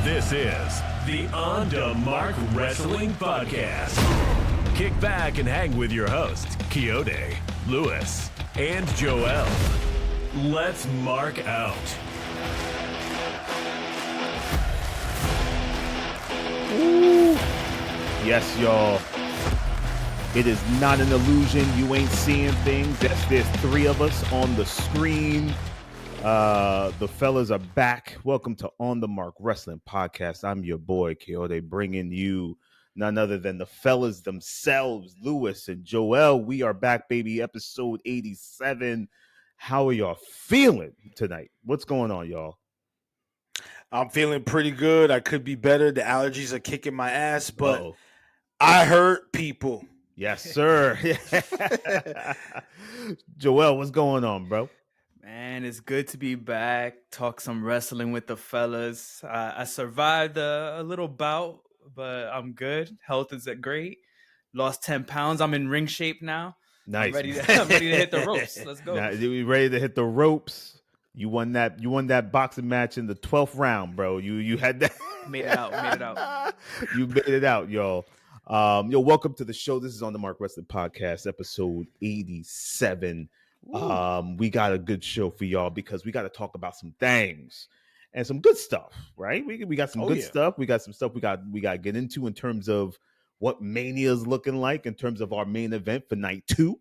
This is the On to Mark Wrestling Podcast. Kick back and hang with your hosts, Kayode, Lewis, and Joel. Let's mark out. Ooh. Yes, y'all. It is not an illusion. You ain't seeing things. There's three of us on the screen. The fellas are back. Welcome to On the Mark Wrestling Podcast. I'm your boy, Kayode, bringing you none other than the fellas themselves, Lewis and Joel. We are back, baby. Episode 87. How are y'all feeling tonight? What's going on, y'all? I'm feeling pretty good. I could be better. The allergies are kicking my ass, but Uh-oh. I hurt people. Yes, sir. Joel, what's going on, bro? Man, it's good to be back. Talk some wrestling with the fellas. I survived a little bout, but I'm good. Health is great. Lost 10 pounds. I'm in ring shape now. Nice. I'm ready to hit the ropes. Let's go. Now, you ready to hit the ropes? You won that boxing match in the 12th round, bro. You had that. Made it out. You made it out, y'all. Welcome to the show. This is On the Mark Wrestling Podcast, episode 87. We got a good show for y'all because we got to talk about some things and some good stuff, right? We got some stuff. We got some stuff we got to get into in terms of what Mania is looking like in terms of our main event for night 2.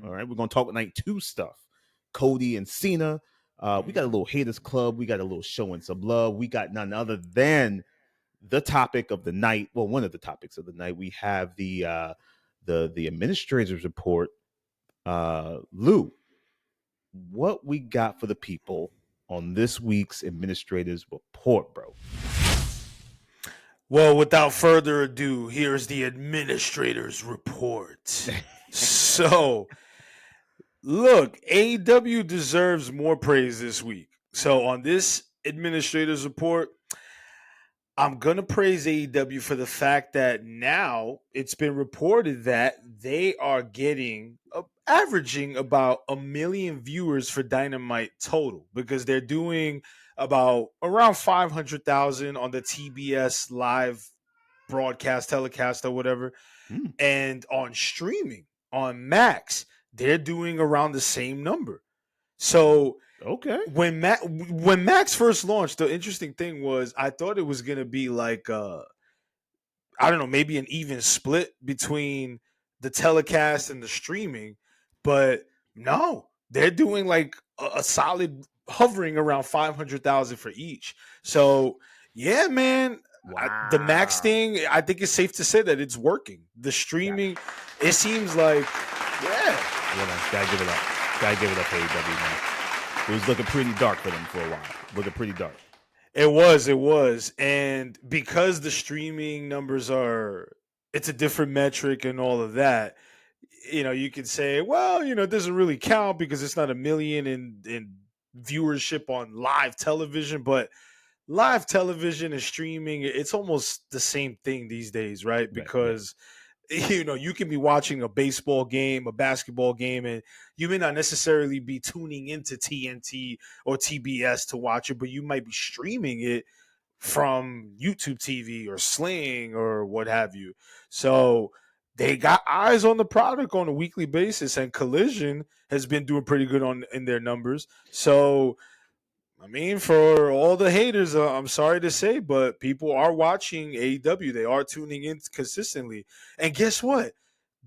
All right, we're gonna talk night 2 stuff. Cody and Cena. We got a little haters club. We got a little showing some love. We got none other than the topic of the night. Well, one of the topics of the night. We have the administrator's report. Lou, what we got for the people on this week's administrator's report, bro? Well, without further ado, here's the administrator's report. So, look, AEW deserves more praise this week. So, on this administrator's report, I'm going to praise AEW for the fact that now it's been reported that they are averaging about 1 million viewers for Dynamite total, because they're doing around 500,000 on the TBS live broadcast, telecast, or whatever. And on streaming, on Max, they're doing around the same number. So okay, when Max first launched, the interesting thing was I thought it was gonna be like I don't know, maybe an even split between the telecast and the streaming, but no, they're doing like a solid hovering around 500,000 for each. So yeah, man. wow. The Max thing, I think it's safe to say that it's working. The streaming, it seems like, yeah, Gotta give it up. Gotta give it up, AEW, man. It was looking pretty dark for them for a while. Looking pretty dark. It was. And because the streaming numbers it's a different metric and all of that, you could say, well, it doesn't really count because it's not 1 million in viewership on live television, but live television and streaming, it's almost the same thing these days, right? Because you can be watching a baseball game, a basketball game, and you may not necessarily be tuning into TNT or TBS to watch it, but you might be streaming it from YouTube TV or Sling or what have you. So they got eyes on the product on a weekly basis, and Collision has been doing pretty good in their numbers. So, I mean, for all the haters, I'm sorry to say, but people are watching AEW. They are tuning in consistently, and guess what?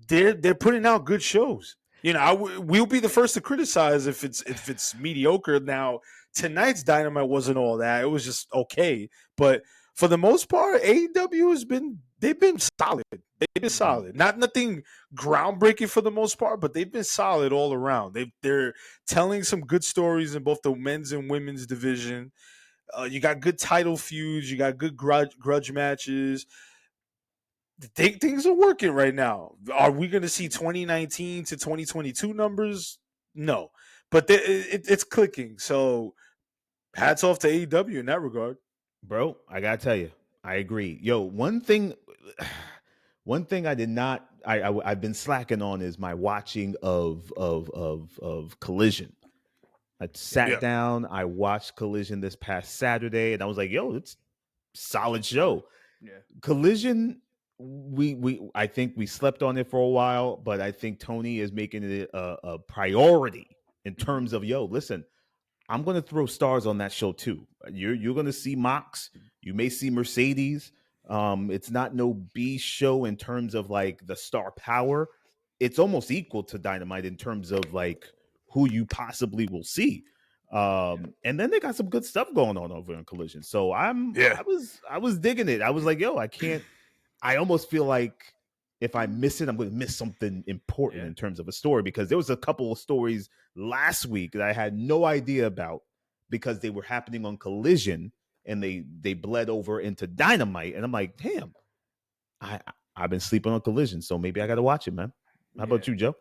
They're putting out good shows. We'll be the first to criticize if it's mediocre. Now, tonight's Dynamite wasn't all that; it was just okay. But for the most part, AEW they've been solid. They've been solid. Nothing groundbreaking for the most part, but they've been solid all around. They're telling some good stories in both the men's and women's division. You got good title feuds. You got good grudge matches. Things are working right now. Are we going to see 2019 to 2022 numbers? No, but it's clicking. So hats off to AEW in that regard. Bro, I gotta tell you, I agree. Yo, one thing I did not, I've been slacking on is my watching of Collision. I sat down, I watched Collision this past Saturday, and I was like, yo, solid show. Yeah. Collision, I think we slept on it for a while, but I think Toni is making it a priority in terms of, listen, I'm going to throw stars on that show too. You're going to see Mox. You may see Mercedes. It's not no B show in terms of like the star power. It's almost equal to Dynamite in terms of like who you possibly will see. And then they got some good stuff going on over in Collision. So I was digging it. I was like, I almost feel like if I miss it, I'm going to miss something important in terms of a story, because there was a couple of stories last week that I had no idea about because they were happening on Collision and they bled over into Dynamite. And I'm like, damn, I've been sleeping on Collision, so maybe I got to watch it, man. How about you, Joe?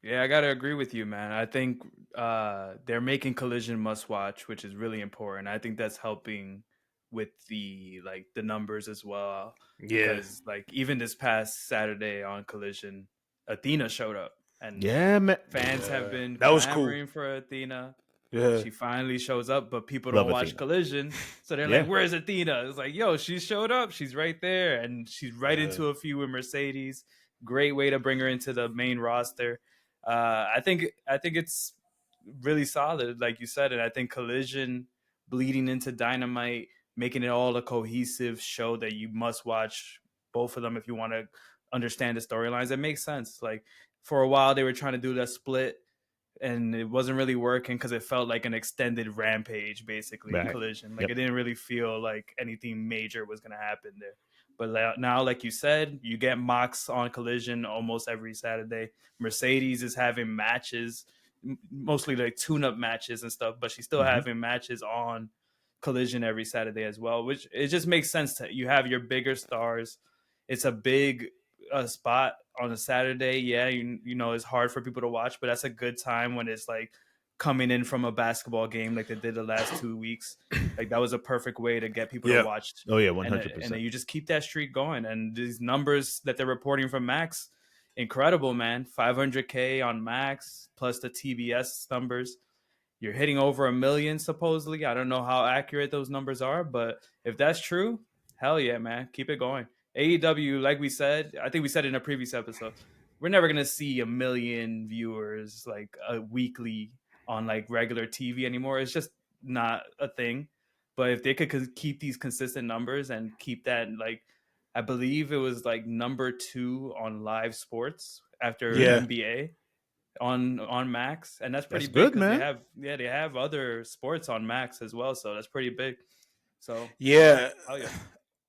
Yeah, I got to agree with you, man. I think they're making Collision must watch, which is really important. I think that's helping with the numbers as well. Yeah. Because even this past Saturday on Collision, Athena showed up. And fans have been clamoring for Athena. Yeah. She finally shows up, but people don't watch Athena. Collision. So they're like, where's Athena? It's like, she showed up. She's right there. And she's right into a few with Mercedes. Great way to bring her into the main roster. I think it's really solid, like you said. And I think Collision bleeding into Dynamite, making it all a cohesive show that you must watch both of them if you want to understand the storylines. It makes sense. Like for a while they were trying to do that split and it wasn't really working because it felt like an extended Rampage, basically. Right. Collision. Like it didn't really feel like anything major was going to happen there. But now, like you said, you get Mox on Collision almost every Saturday. Mercedes is having matches, mostly like tune-up matches and stuff, but she's still having matches on Collision every Saturday as well, which it just makes sense to you have your bigger stars. It's a big spot on a Saturday. Yeah, you know it's hard for people to watch, but that's a good time when it's like coming in from a basketball game like they did the last 2 weeks. Like that was a perfect way to get people to watch. Oh yeah, 100%. And then you just keep that streak going. And these numbers that they're reporting from Max, incredible, man. 500K on Max plus the TBS numbers. You're hitting over 1 million supposedly. I don't know how accurate those numbers are, but if that's true, hell yeah, man. Keep it going. AEW, like we said, I think we said in a previous episode, we're never going to see 1 million viewers like a weekly on like regular TV anymore. It's just not a thing. But if they could keep these consistent numbers and keep that, like, I believe it was like number 2 on live sports after NBA on Max, and that's pretty big, good, man. They have other sports on Max as well, so that's pretty big. So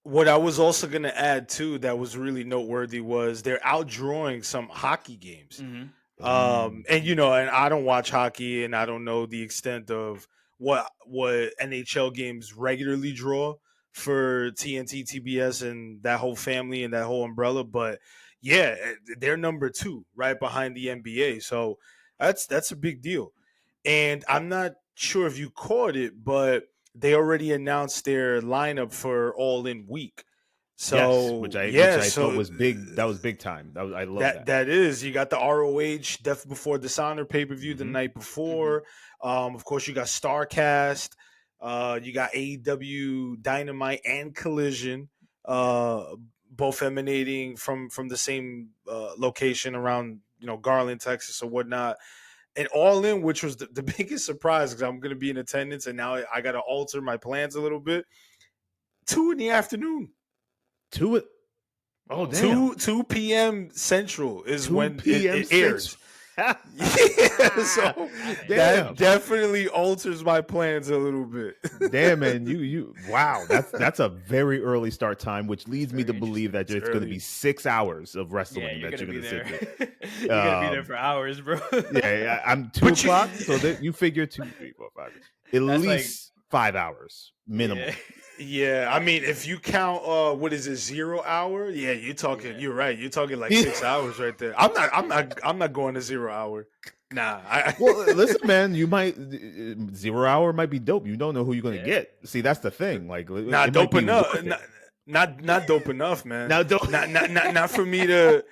what I was also going to add too that was really noteworthy was they're outdrawing some hockey games. And and I don't watch hockey and I don't know the extent of what NHL games regularly draw for TNT, TBS, and that whole family and that whole umbrella, but yeah, they're number 2 right behind the NBA. So that's a big deal. And I'm not sure if you caught it, but they already announced their lineup for All In Week. So which I thought was big. That was big time. I love that. That is, you got the ROH Death Before Dishonor pay-per-view the night before. Of course, you got StarCast. You got AEW Dynamite and Collision, both emanating from the same location around Garland, Texas, or whatnot. And All In, which was the biggest surprise because I'm going to be in attendance, and now I got to alter my plans a little bit. 2 in the afternoon. 2 p.m. Central is when it airs. So that definitely alters my plans a little bit. Damn, man, you wow, that's a very early start time, which leads me to believe that there's going to be 6 hours of wrestling that you're going to sit there. You're going to be there for hours, bro. I'm 2 o'clock, so that you figure 2, 3, 4, 5, at least 5 hours minimum. Yeah, I mean, if you count, what is it, 0 hour? Yeah, you're talking. You're right. You're talking like 6 hours right there. I'm not going to 0 hour. Nah. Well, listen, man. You might 0 hour might be dope. You don't know who you're going to get. See, that's the thing. Like, dope enough. Not dope enough, man. Now don't. Not for me to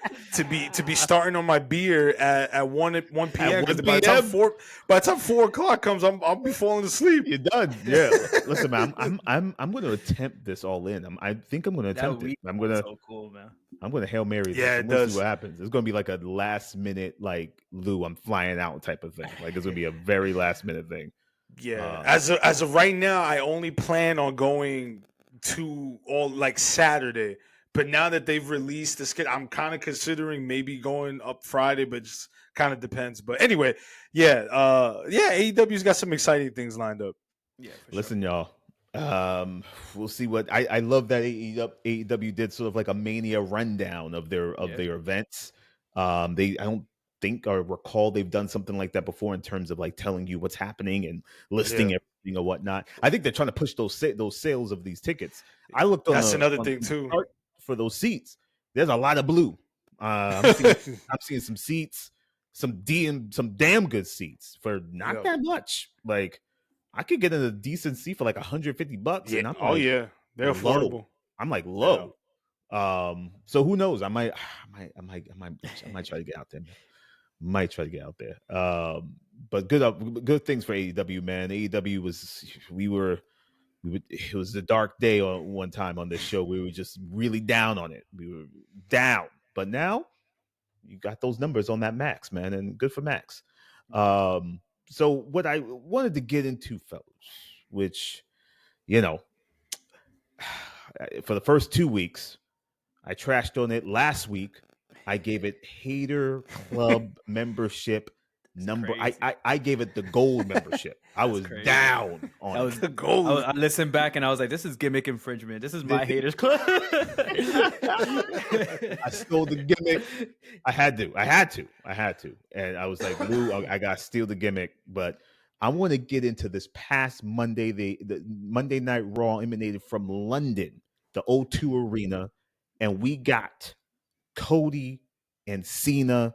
be starting on my beer at 1 p.m. because 1 by the time 4 o'clock comes, I'll be falling asleep. You're done. Yeah. Listen, man, I'm going to attempt this all in. I think I'm going to attempt it. I'm going to. So cool, man. I'm going to Hail Mary. Yeah, we'll see what happens. It's going to be like a last minute, like Lou, I'm flying out type of thing. Like it's going to be a very last minute thing. Yeah. As of right now, I only plan on going to all like Saturday. But now that they've released the skit, I'm kind of considering maybe going up Friday, but just kind of depends. But anyway, AEW's got some exciting things lined up. Yeah. Listen, y'all. We'll see what I love that AEW did sort of like a Mania rundown of their events. I don't think or recall they've done something like that before in terms of like telling you what's happening and listing everything or whatnot. I think they're trying to push those sales of these tickets. I looked on that's another thing too for those seats. There's a lot of blue. I'm seeing some seats, some damn good seats for not that much. Like I could get in a decent seat for like $150. Yeah. And I'm they're affordable. I'm like low. Yeah. So who knows? I might try to get out there, man. Might try to get out there. But good things for AEW, man. AEW it was a dark day on one time on this show. We were just really down on it. We were down. But now you got those numbers on that Max, man, and good for Max. So what I wanted to get into, fellas, which, for the first 2 weeks, I trashed on it. Last week, I gave it Hater Club membership number. I gave it the gold membership. I was down on that was the gold. I listened back and I was like, this is gimmick infringement. This is my Haters Club. I stole the gimmick. I had to. And I was like, Lou, I got to steal the gimmick. But I want to get into this past Monday. The Monday Night Raw emanated from London, the O2 Arena. And we got Cody and Cena,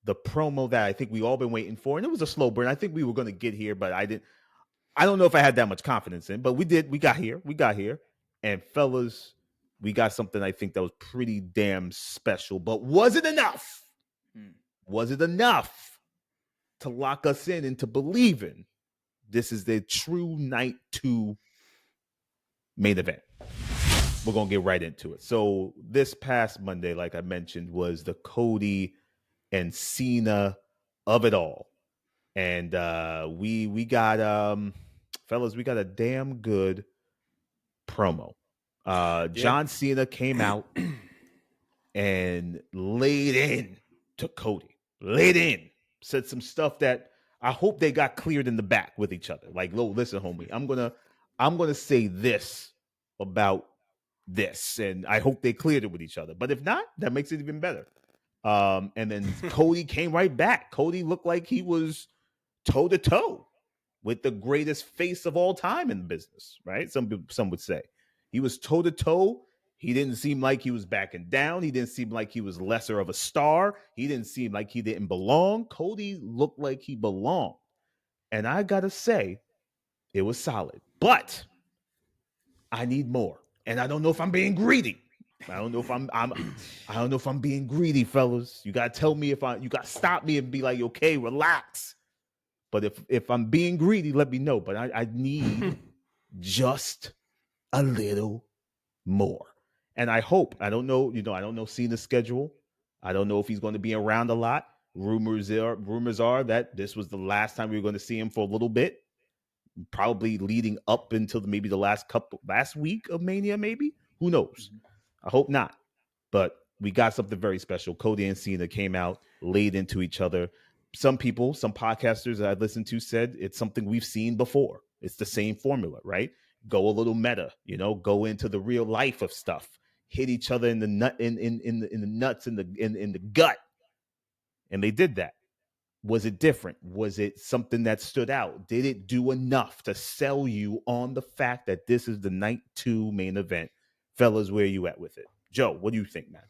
the promo that I think we all been waiting for. And it was a slow burn. I think we were going to get here, but I don't know if I had that much confidence in, but we did. We got here. And fellas, we got something I think that was pretty damn special, but was it enough? Was it enough to lock us in into believing this is the true night 2 main event? We're going to get right into it. So this past Monday, like I mentioned, was the Cody and Cena of it all. And we got, fellas, we got a damn good promo. John Cena came out and laid in to Cody. Said some stuff that I hope they got cleared in the back with each other. Like, listen, homie, I'm gonna say this about this, and I hope they cleared it with each other. But if not, that makes it even better. And then Cody came right back. Cody looked like he was toe to toe with the greatest face of all time in the business, right? Some would say he was toe to toe. He didn't seem like he was backing down. He didn't seem like he was lesser of a star. He didn't seem like he didn't belong. Cody looked like he belonged. And I gotta say, it was solid. But I need more. And I don't know if I'm being greedy. I don't know if I'm being greedy, fellas. You gotta tell me you gotta stop me and be like, okay, relax. But if I'm being greedy, let me know. But I need just a little more. And I hope, I don't know Cena's schedule. I don't know if he's going to be around a lot. Rumors are that this was the last time we were going to see him for a little bit. Probably leading up until maybe the last week of Mania, maybe. Who knows? I hope not. But we got something very special. Cody and Cena came out, laid into each other. Some podcasters that I listened to said it's something we've seen before. It's the same formula, right? Go a little meta, go into the real life of stuff, hit each other in the nut, in the nuts, in the gut. And they did that. Was it different? Was it something that stood out? Did it do enough to sell you on the fact that this is the night 2 main event? Fellas, where are you at with it? Joe, what do you think, man?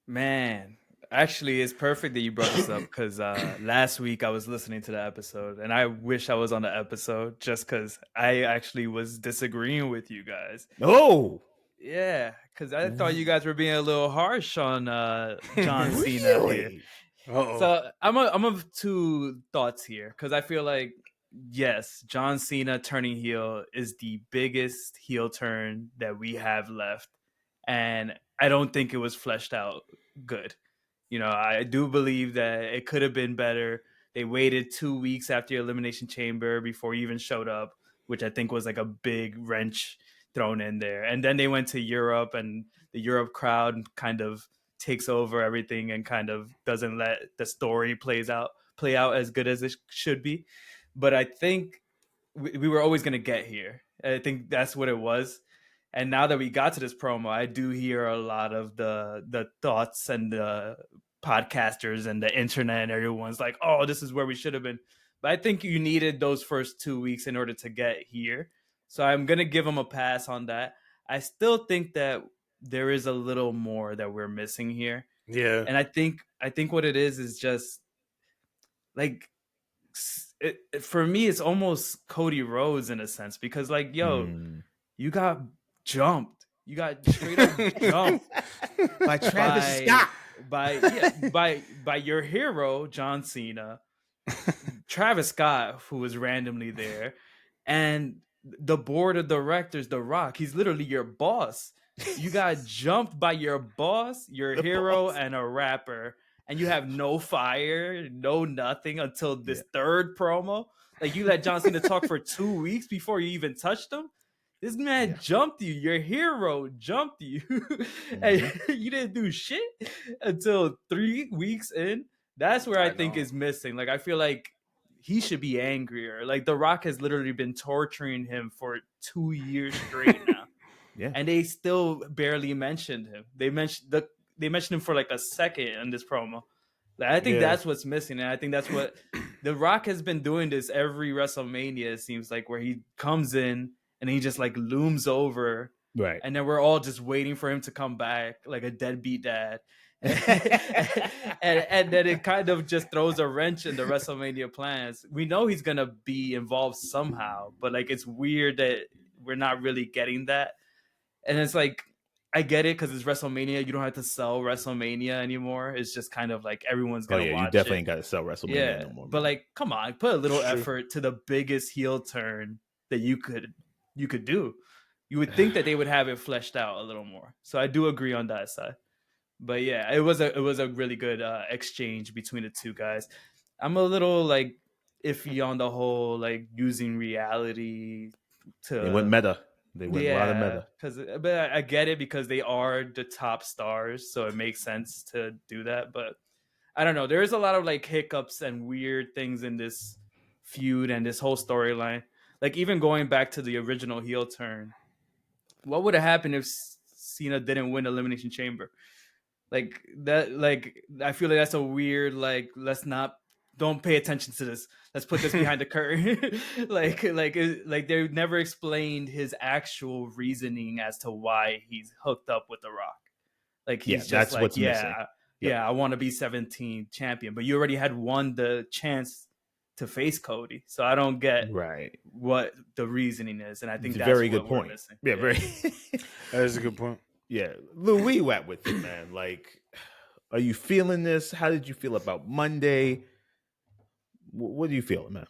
Man, actually, it's perfect that you brought this up because last week I was listening to the episode and I wish I was on the episode just because I actually was disagreeing with you guys. Oh, Yeah, because I thought you guys were being a little harsh on John Cena here. Really? So I'm of two thoughts here because I feel like yes, John Cena turning heel is the biggest heel turn that we have left, and I don't think it was fleshed out good. I do believe that it could have been better. They waited 2 weeks after Elimination Chamber before he even showed up, which I think was like a big wrench thrown in there. And then they went to Europe, and the Europe crowd kind of takes over everything and kind of doesn't let the story play out as good as it should be. But I think we were always going to get here. I think that's what it was. And now that we got to this promo, I do hear a lot of the thoughts and the podcasters and the internet and everyone's like, oh, this is where we should have been. But I think you needed those first 2 weeks in order to get here. So I'm going to give them a pass on that. I still think that there is a little more that we're missing here. Yeah. And I think what it is just like, for me, it's almost Cody Rhodes in a sense, because like, yo, you got jumped. You got straight up jumped by Travis Scott. By your hero, John Cena, Travis Scott, who was randomly there, and the board of directors, The Rock. He's literally your boss. You got jumped by your boss, your hero, and a rapper, and you have no fire, no nothing until this third promo. Like, you let John Cena talk for 2 weeks before you even touched him. This man jumped you. Your hero jumped you. And you didn't do shit until 3 weeks in. That's where I think is missing. Like, I feel like he should be angrier. Like, The Rock has literally been torturing him for 2 years straight now. And they still barely mentioned him. They mentioned him for like a second in this promo. Like, I think that's what's missing. And I think that's what The Rock has been doing this every WrestleMania, it seems like, where he comes in and he just like looms over. Right. And then we're all just waiting for him to come back like a deadbeat dad. and then it kind of just throws a wrench in the WrestleMania plans. We know he's going to be involved somehow, but like, it's weird that we're not really getting that. And it's like, I get it because it's WrestleMania. You don't have to sell WrestleMania anymore. It's just kind of like everyone's going to watch it. You definitely ain't got to sell WrestleMania no more. But like, come on, put a little effort to the biggest heel turn that you could do. You would think that they would have it fleshed out a little more. So I do agree on that side. But yeah, it was a really good exchange between the two guys. I'm a little like iffy on the whole, like using reality to. They went meta. They went a lot of meta. But I get it because they are the top stars, so it makes sense to do that. But I don't know. There's a lot of like hiccups and weird things in this feud and this whole storyline. Like, even going back to the original heel turn, what would have happened if Cena didn't win Elimination Chamber? Like that. Like, I feel like that's a weird. Like, don't pay attention to this. Let's put this behind the curtain. like they never explained his actual reasoning as to why he's hooked up with The Rock. Like, he's just that's like, what's missing. I want to be 17th champion, but you already had won the chance to face Cody. So I don't get what the reasoning is. And I think it's that's a very what good point. Missing. Yeah, very. That is a good point. Yeah. Lou, where you at with it, man? Like, are you feeling this? How did you feel about Monday? What are you feeling, man?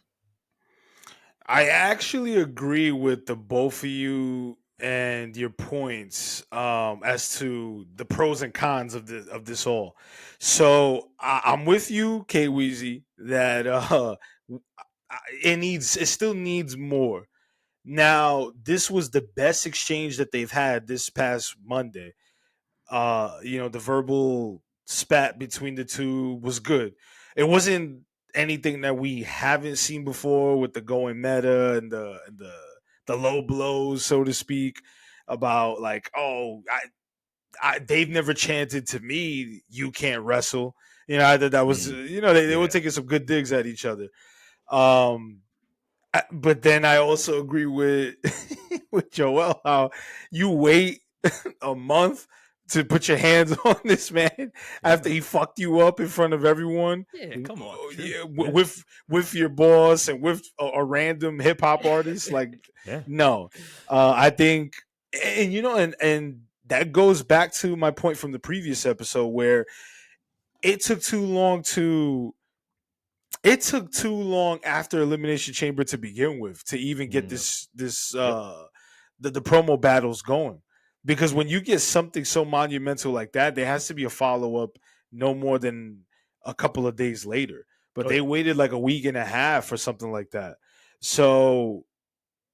I actually agree with the both of you and your points as to the pros and cons of this all. So I'm with you, K Weezy, that it still needs more. Now, this was the best exchange that they've had this past Monday. The verbal spat between the two was good. It wasn't anything that we haven't seen before with the going meta and the low blows, so to speak, about like, oh, they've never chanted to me, you can't wrestle. I thought that was, they were taking some good digs at each other. But then I also agree with with Joel, how you wait a month to put your hands on this man after he fucked you up in front of everyone. Yeah, come on. Yeah, with your boss and with a random hip hop artist. Like, no. I think And and that goes back to my point from the previous episode where it took too long after Elimination Chamber to begin with to even get the promo battles going. Because when you get something so monumental like that, there has to be a follow-up no more than a couple of days later. But they waited like a week and a half for something like that. So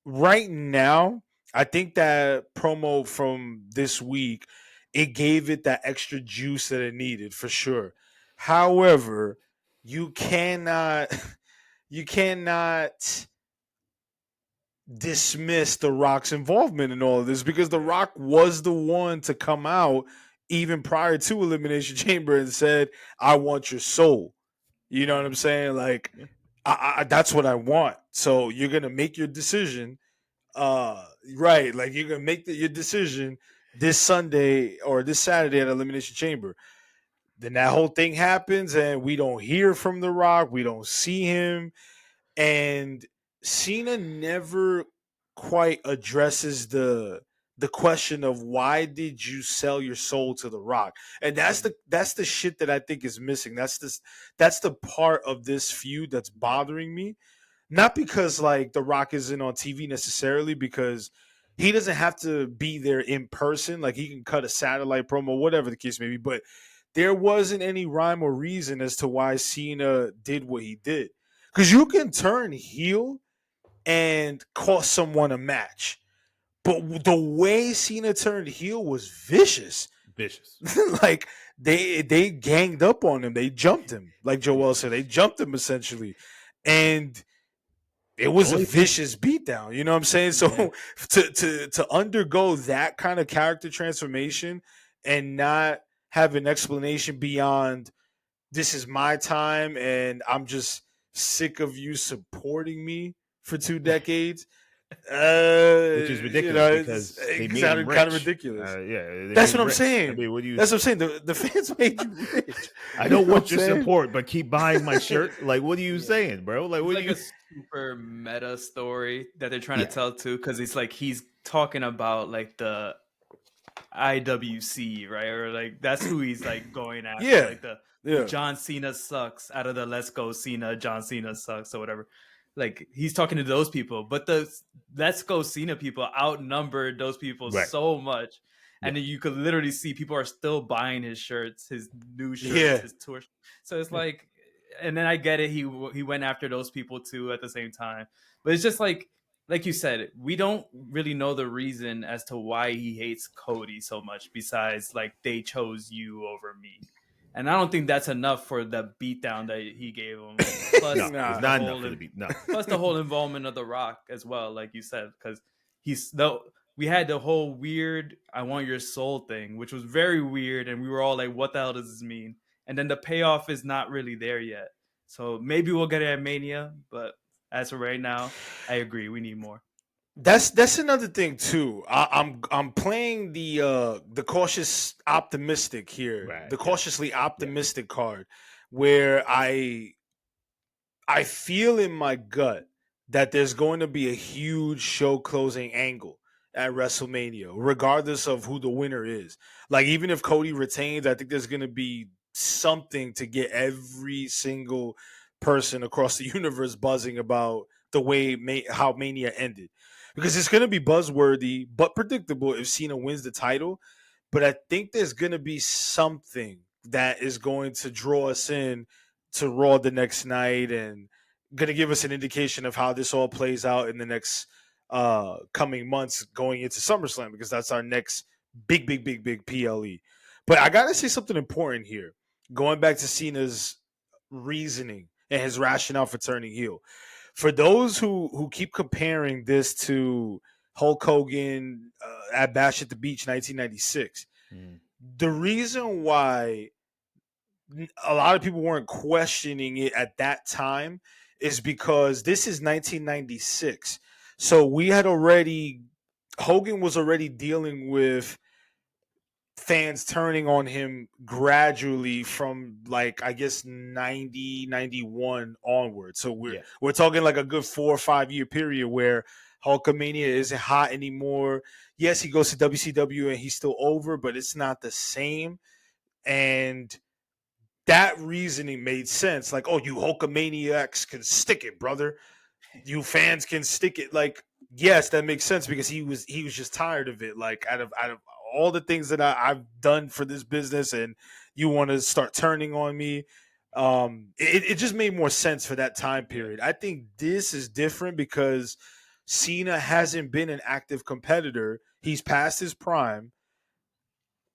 right now, I think that promo from this week, it gave it that extra juice that it needed for sure. However, you cannot dismiss The Rock's involvement in all of this because The Rock was the one to come out even prior to Elimination Chamber and said, "I want your soul." You know what I'm saying? Like, I that's what I want. So you're gonna make your decision, right? Like you're gonna make your decision this Sunday or this Saturday at Elimination Chamber. Then that whole thing happens, and we don't hear from The Rock. We don't see him, and Cena never quite addresses the question of why did you sell your soul to The Rock, and that's the shit that I think is missing. That's the part of this feud that's bothering me. Not because like The Rock isn't on TV necessarily, because he doesn't have to be there in person. Like he can cut a satellite promo, whatever the case may be. But there wasn't any rhyme or reason as to why Cena did what he did. Because you can turn heel and cost someone a match. But the way Cena turned heel was vicious. Like they ganged up on him. They jumped him. Like Joel said, they jumped him essentially. And it was a vicious beatdown. You know what I'm saying? So to undergo that kind of character transformation and not have an explanation beyond this is my time and I'm just sick of you supporting me for 2 decades. Which is ridiculous because they made him rich. Kind of ridiculous. That's what I'm saying. I mean, that's what I'm saying. The fans made you rich. I don't want your support, but keep buying my shirt. Like, what are you saying, bro? Like, what are you? A super meta story that they're trying to tell too, because it's like he's talking about like the IWC, right? Or like that's who he's like going after. Like the John Cena sucks out of the Let's Go Cena, John Cena sucks or whatever. Like he's talking to those people, but the Let's Go Cena people outnumbered those people so much, and then you could literally see people are still buying his shirts, his new shirts, his tour. So it's like, and then I get it. He went after those people too at the same time, but it's just like you said, we don't really know the reason as to why he hates Cody so much. Besides, like they chose you over me. And I don't think that's enough for the beatdown that he gave him. Plus, it's not enough for the beat. No. Plus the whole involvement of The Rock as well, like you said, because we had the whole weird "I want your soul" thing, which was very weird, and we were all like, "What the hell does this mean?" And then the payoff is not really there yet. So maybe we'll get it at Mania, but as of right now, I agree, we need more. That's another thing too. I'm playing the cautious optimistic here, the cautiously optimistic card, where I feel in my gut that there's going to be a huge show closing angle at WrestleMania, regardless of who the winner is. Like even if Cody retains, I think there's going to be something to get every single person across the universe buzzing about the way how Mania ended. Because it's going to be buzzworthy, but predictable if Cena wins the title. But I think there's going to be something that is going to draw us in to Raw the next night and going to give us an indication of how this all plays out in the next coming months going into SummerSlam, because that's our next big PLE. But I got to say something important here. Going back to Cena's reasoning and his rationale for turning heel. For those who keep comparing this to Hulk Hogan at Bash at the Beach 1996, the reason why a lot of people weren't questioning it at that time is because this is 1996. So Hogan was already dealing with fans turning on him gradually from like I guess 90, 91 onward. So we're talking like a good 4 or 5 year period where Hulkamania isn't hot anymore. Yes, he goes to WCW and he's still over, but it's not the same. And that reasoning made sense. Like, oh, you Hulkamaniacs can stick it, brother. You fans can stick it. Like, yes, that makes sense because he was just tired of it. Like, out of all the things that I've done for this business, and you want to start turning on me. It just made more sense for that time period. I think this is different because Cena hasn't been an active competitor. He's past his prime.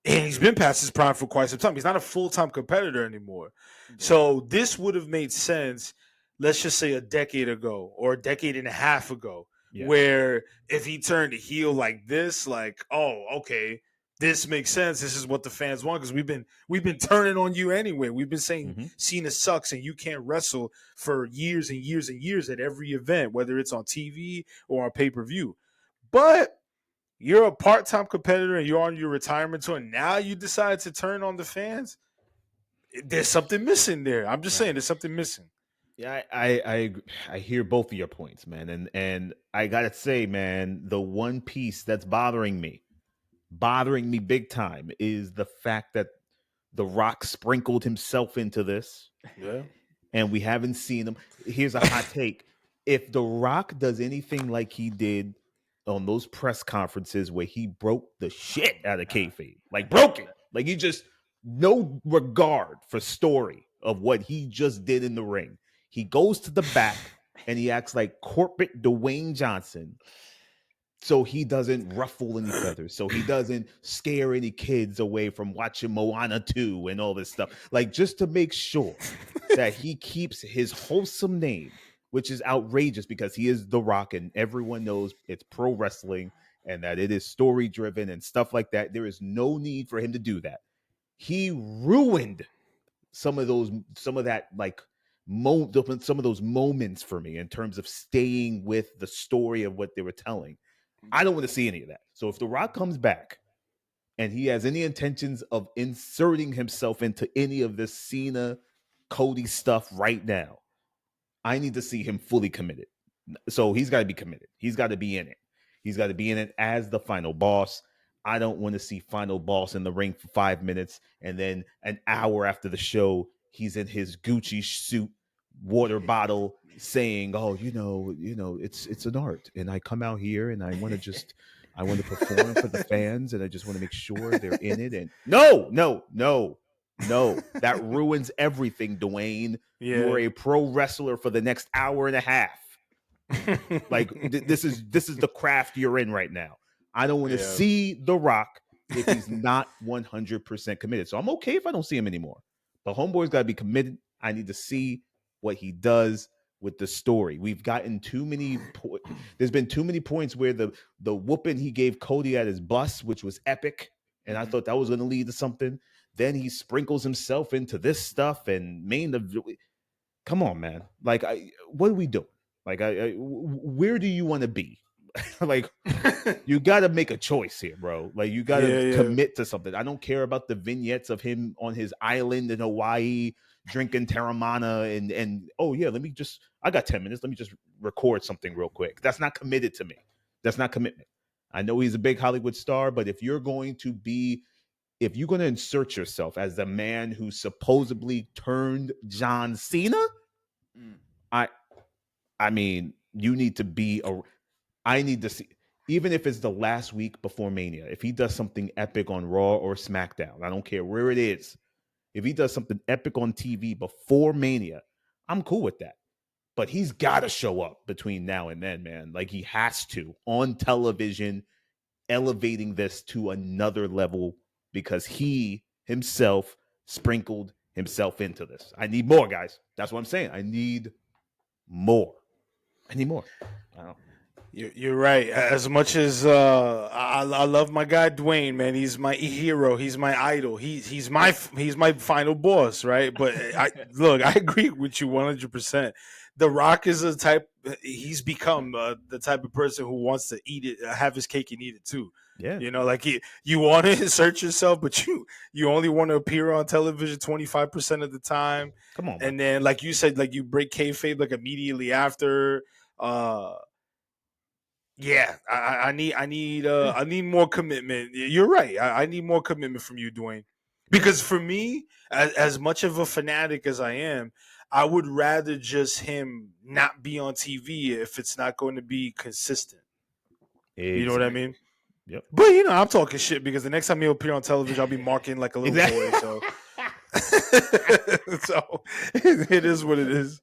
And he's been past his prime for quite some time. He's not a full-time competitor anymore. Yeah. So this would have made sense, let's just say a decade ago or a decade and a half ago, where if he turned a heel like this, like, oh, okay, this makes sense. This is what the fans want because we've been turning on you anyway. We've been saying Cena sucks and you can't wrestle for years and years and years at every event, whether it's on TV or on pay-per-view. But you're a part-time competitor and you're on your retirement tour, and now you decide to turn on the fans. There's something missing there. I'm just saying there's something missing. Yeah, I hear both of your points, man. And I gotta say, man, the one piece that's bothering me big time is the fact that The Rock sprinkled himself into this. Yeah. And we haven't seen him. Here's a hot take. If The Rock does anything like he did on those press conferences where he broke the shit out of kayfabe, like broke it, like he just no regard for story of what he just did in the ring. He goes to the back and he acts like corporate Dwayne Johnson, so he doesn't ruffle any feathers, so he doesn't scare any kids away from watching Moana 2 and all this stuff, like just to make sure that he keeps his wholesome name, which is outrageous because he is The Rock and everyone knows it's pro wrestling and that it is story driven and stuff like that. There is no need for him to do that. He ruined some of those moments for me in terms of staying with the story of what they were telling. I don't want to see any of that. So if The Rock comes back and he has any intentions of inserting himself into any of this Cena, Cody stuff right now, I need to see him fully committed. So he's got to be committed. He's got to be in it. He's got to be in it as the final boss. I don't want to see final boss in the ring for 5 minutes and then an hour after the show, he's in his Gucci suit, water bottle, saying, "Oh, it's an art, and I come out here and I want to perform for the fans, and I just want to make sure they're in it." And no, that ruins everything, Dwayne. Yeah. You're a pro wrestler for the next hour and a half. Like this is the craft you're in right now. I don't want to see The Rock if he's not 100% committed. So I'm okay if I don't see him anymore. But homeboy's got to be committed. I need to see what he does with the story. We've gotten too many there's been too many points where the whooping he gave Cody at his bus, which was epic, and I thought that was going to lead to something. Then he sprinkles himself into this stuff and come on, man. Like, what are we doing? Like, where do you want to be? Like, you got to make a choice here, bro. Like, you got to commit to something. I don't care about the vignettes of him on his island in Hawaii drinking Terramana and oh yeah, I got 10 minutes. Let me just record something real quick. That's not committed to me. That's not commitment. I know he's a big Hollywood star, but if you're going to insert yourself as the man who supposedly turned John Cena, I mean, you need to be I need to see, even if it's the last week before Mania, if he does something epic on Raw or SmackDown, I don't care where it is. If he does something epic on TV before Mania, I'm cool with that. But he's got to show up between now and then, man. Like, he has to on television, elevating this to another level because he himself sprinkled himself into this. I need more, guys. That's what I'm saying. I need more. I don't know. You're right. As much as I love my guy Dwayne, man, he's my hero. He's my idol. He's my final boss, right? But I agree with you 100%. The Rock is he's become the type of person who wants to eat it, have his cake and eat it too. Yeah, like you want to insert yourself, but you only want to appear on television 25% of the time. Come on, and then like you said, like you break kayfabe like immediately after. Yeah, I need more commitment. You're right. I need more commitment from you, Dwayne. Because for me, as much of a fanatic as I am, I would rather just him not be on TV if it's not going to be consistent. You know what I Exactly. mean? Yep. But I'm talking shit because the next time he'll appear on television, I'll be marking like a little boy. So, so it is what it is.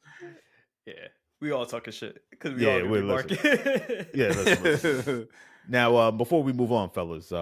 Yeah, we all talking shit because we Yeah, all gonna we're be listening. marking. Yeah, listen. Now, before we move on, fellas,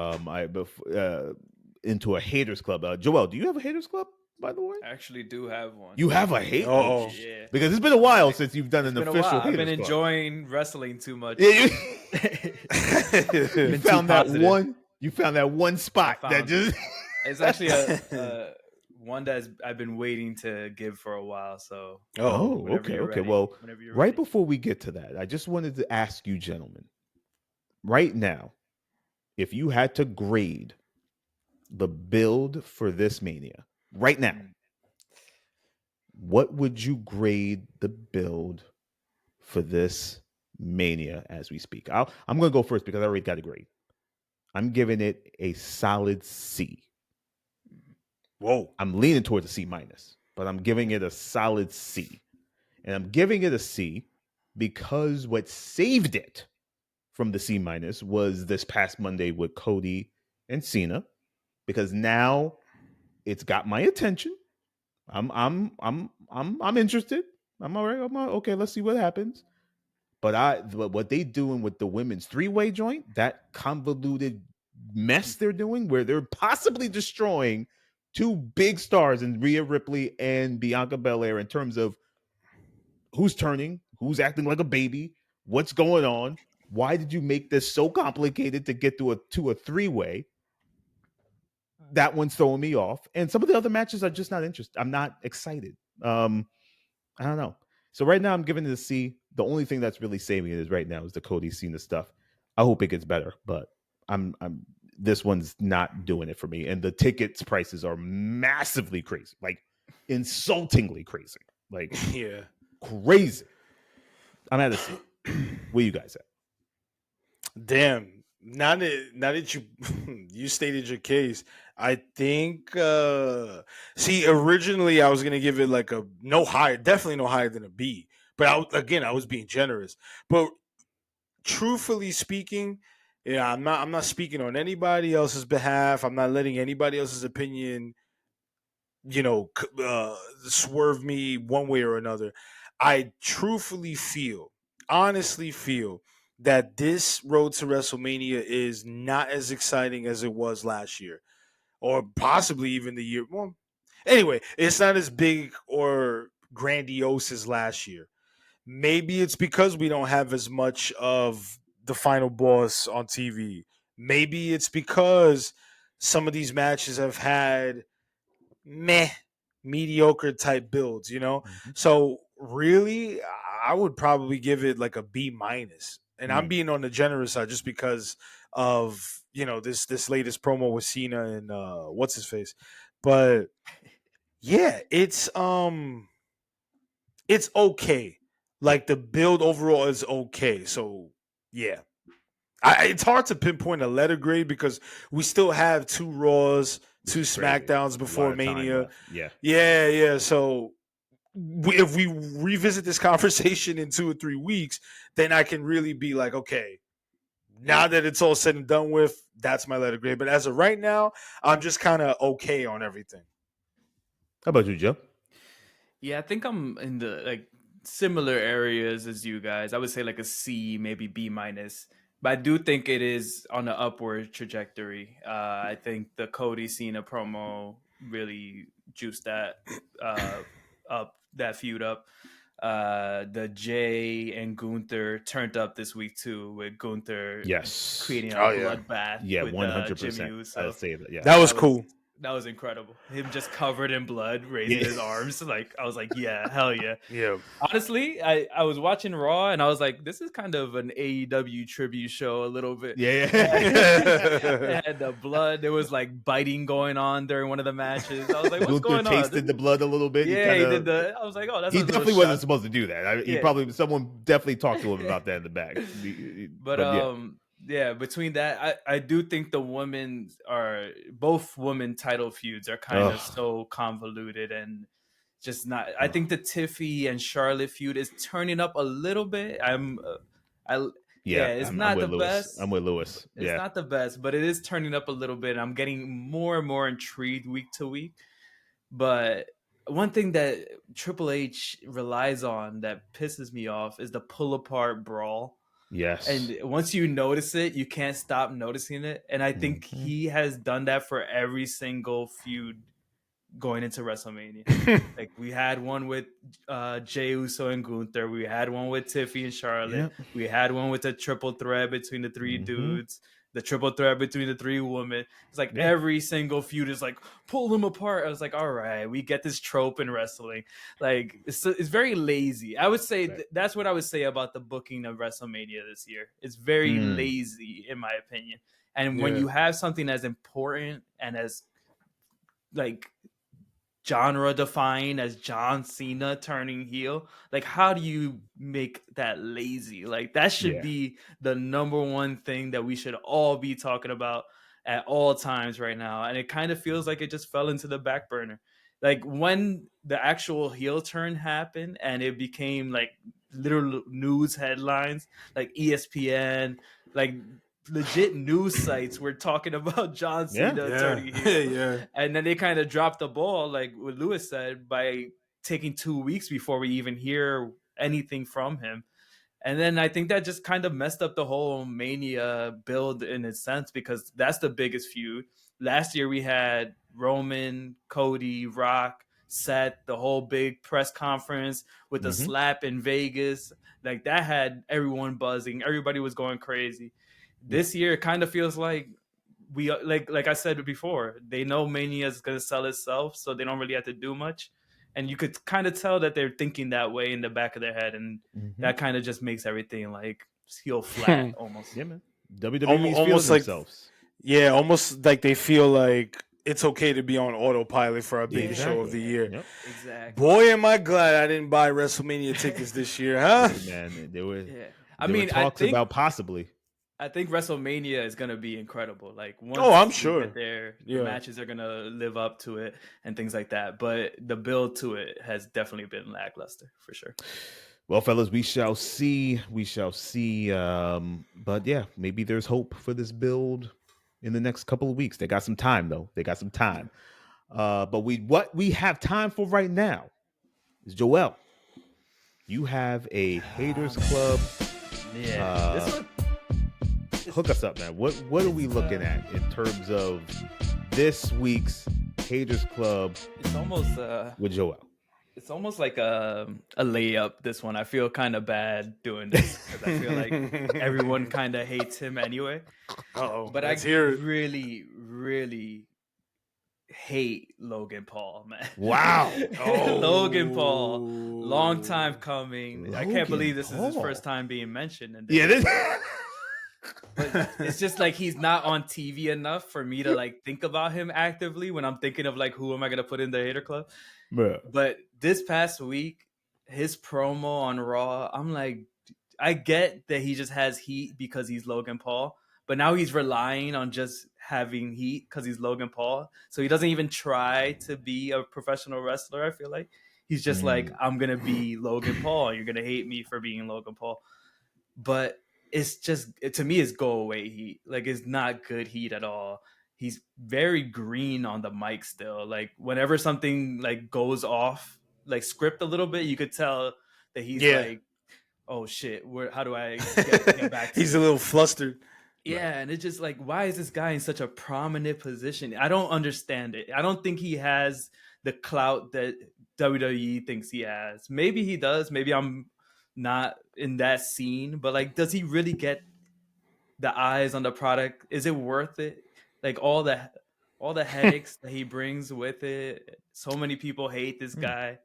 into a haters club. Joel, do you have a haters club, by the way? I actually do have one. You have a hate? Uh-oh. Yeah. Because it's been a while since you've done It's an been a official while. I've been haters club. enjoying wrestling too much. Yeah, Been you too found that positive. one. You found that one spot I that found just. It's actually a one that I've been waiting to give for a while. So Oh, whenever okay, you're okay. ready. Well, Whenever you're right ready. before we get to that, I just wanted to ask you, gentlemen, right now, if you had to grade the build for this Mania right now, what would you grade the build for this Mania as we speak? I'm going to go first because I already got a grade. I'm giving it a solid C. Whoa. I'm leaning towards a C minus, but I'm giving it a solid C. And I'm giving it a C because what saved it from the C minus was this past Monday with Cody and Cena, because now it's got my attention. I'm interested. I'm all right. Okay. Let's see what happens. But what they doing with the women's 3-way joint, that convoluted mess they're doing, where they're possibly destroying two big stars in Rhea Ripley and Bianca Belair in terms of who's turning, who's acting like a baby, what's going on. Why did you make this so complicated to get to a 3-way? That one's throwing me off, and some of the other matches are just not interested. I'm not excited. I don't know. So right now I'm giving it a C. The only thing that's really saving it is right now is the Cody Cena stuff. I hope it gets better, but I'm this one's not doing it for me. And the tickets prices are massively crazy, like insultingly crazy, like Yeah. crazy. I'm at a C. Where you guys at? Damn. Now that you you stated your case, I think see, originally I was gonna give it like a no higher, definitely no higher than a B. But I was being generous. But truthfully speaking, yeah, I'm not speaking on anybody else's behalf. I'm not letting anybody else's opinion, swerve me one way or another. I truthfully feel, honestly feel that this road to WrestleMania is not as exciting as it was last year, or possibly even the year. Well, anyway, it's not as big or grandiose as last year. Maybe it's because we don't have as much of the final boss on TV. Maybe it's because some of these matches have had meh, mediocre type builds, Mm-hmm. So really, I would probably give it like a B minus. And I'm Mm. being on the generous side just because of this latest promo with Cena and what's his face. But yeah, it's okay. Like the build overall is okay. So yeah. It's hard to pinpoint a letter grade because we still have 2 Raws, Which 2 is crazy. SmackDowns A before lot of time Mania. left. Yeah. Yeah. So if we revisit this conversation in 2 or 3 weeks, then I can really be like, okay, now that it's all said and done with, that's my letter grade. But as of right now, I'm just kind of okay on everything. How about you, Joe? Yeah, I think I'm in the like similar areas as you guys. I would say like a C, maybe B minus. But I do think it is on an upward trajectory. I think the Cody Cena promo really juiced that up, that feud up. The Jay and Gunther turned up this week too, with Gunther Yes. creating a Oh, yeah. bloodbath Yeah, with 100%. Jimmy Uso. I'd say that. Yeah. That was cool. That was incredible. Him just covered in blood, raising his arms. Like, I was like, yeah, hell yeah. Yeah. Honestly, I was watching Raw and I was like, this is kind of an AEW tribute show a little bit. Yeah. It had the blood. There was like biting going on during one of the matches. I was like, what's Gunther going on? tasted the blood a little bit. Yeah, he did the. I was like, oh, that's He a little definitely wasn't shot. supposed to do that. He Yeah. someone definitely talked to him about that in the back. But yeah, between that, I do think the women are both women title feuds are kind of so convoluted and just not. I think the Tiffy and Charlotte feud is turning up a little bit. It's not the best. I'm with Lewis. It's not the best, but it is turning up a little bit. I'm getting more and more intrigued week to week. But one thing that Triple H relies on that pisses me off is the pull apart brawl. Yes. And once you notice it, you can't stop noticing it. And I think he has done that for every single feud going into WrestleMania. Like we had one with Jey Uso and Gunther. We had one with Tiffy and Charlotte. Yep. We had one with the triple threat between the three dudes. The triple threat between the three women. It's like every single feud is like pull them apart. I was like, all right, we get this trope in wrestling. Like it's very lazy. I would say that's what I would say about the booking of WrestleMania this year. It's very lazy in my opinion. And when you have something as important and as like genre defying as John Cena turning heel, like how do you make that lazy? Like that should be the number one thing that we should all be talking about at all times right now. And it kind of feels like it just fell into the back burner. Like when the actual heel turn happened and it became like literal news headlines, like ESPN, like legit news sites were talking about John Cena turning heel. And then they kind of dropped the ball, like what Lewis said, by taking 2 weeks before we even hear anything from him. And then I think that just kind of messed up the whole Mania build in a sense, because that's the biggest feud. Last year we had Roman, Cody, Rock, Seth, the whole big press conference with the slap in Vegas. Like that had everyone buzzing. Everybody was going crazy. This year, it kind of feels like we like I said before, they know Mania is going to sell itself, so they don't really have to do much. And you could kind of tell that they're thinking that way in the back of their head, and that kind of just makes everything like feel flat almost. Yeah, man. WWE's almost like themselves. Yeah, almost like they feel like it's okay to be on autopilot for our biggest show of the year. Yep. Exactly. Boy, am I glad I didn't buy WrestleMania tickets this year, huh? Man, there were talks I think, about possibly. I think WrestleMania is going to be incredible. Like, once I'm sure the matches are going to live up to it and things like that. But the build to it has definitely been lackluster for sure. Well, fellas, we shall see. We shall see. But yeah, maybe there's hope for this build in the next couple of weeks. They got some time, though. They got some time. But what we have time for right now is Joel. You have a haters club. Yeah. This one. Hook us up, man. What are we looking at in terms of this week's Haters Club? It's almost with Joel. It's almost like a layup. This one, I feel kind of bad doing this because I feel like everyone kind of hates him anyway. But I really, really hate Logan Paul, man. Wow. Logan Paul, long time coming. I can't believe this is his first time being mentioned. But it's just like he's not on TV enough for me to like think about him actively when I'm thinking of like who am I gonna put in the hater club. Bruh. But this past week, his promo on Raw, I'm like, I get that he just has heat because he's Logan Paul, but now he's relying on just having heat because he's Logan Paul. So he doesn't even try to be a professional wrestler. I feel like he's just like, I'm gonna be Logan Paul. You're gonna hate me for being Logan Paul, but it's just, to me, it's go away heat. Like, it's not good heat at all. He's very green on the mic still. Like, whenever something like goes off, like script a little bit, you could tell that he's like, oh shit, how do I get back to He's a little flustered. Yeah, and it's just like, why is this guy in such a prominent position? I don't understand it. I don't think he has the clout that WWE thinks he has. Maybe he does. Maybe I'm not in that scene, but like, does he really get the eyes on the product? Is it worth it? Like all the all the headaches that he brings with it. So many people hate this guy.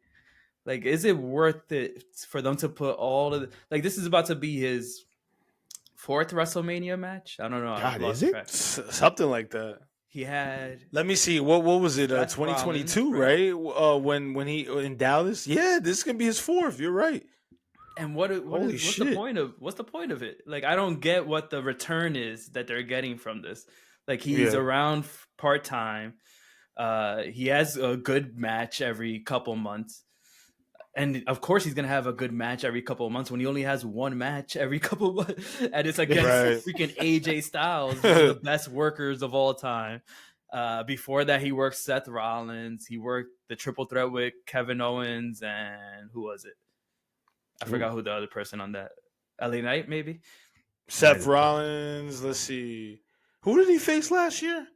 Like, is it worth it for them to put all of like, this is about to be his 4th WrestleMania match? I don't know. I've God, is lost it? track. Something like that. He had Let me see. What was it? Seth 2022, Rollins, right? When he in Dallas. Yeah, this can be his 4th. You're right. and Holy what's shit. the point of it? Like, I don't get what the return is that they're getting from this. Like, he's Yeah. around part-time. He has a good match every couple months. And of course, he's gonna have a good match every couple of months when he only has one match every couple of months, and it's against freaking AJ Styles, one of the best workers of all time. Before that, he worked Seth Rollins. He worked the triple threat with Kevin Owens, and who was it? I forgot who the other person on that. LA Knight, maybe. Seth Rollins. Let's see. Who did he face last year?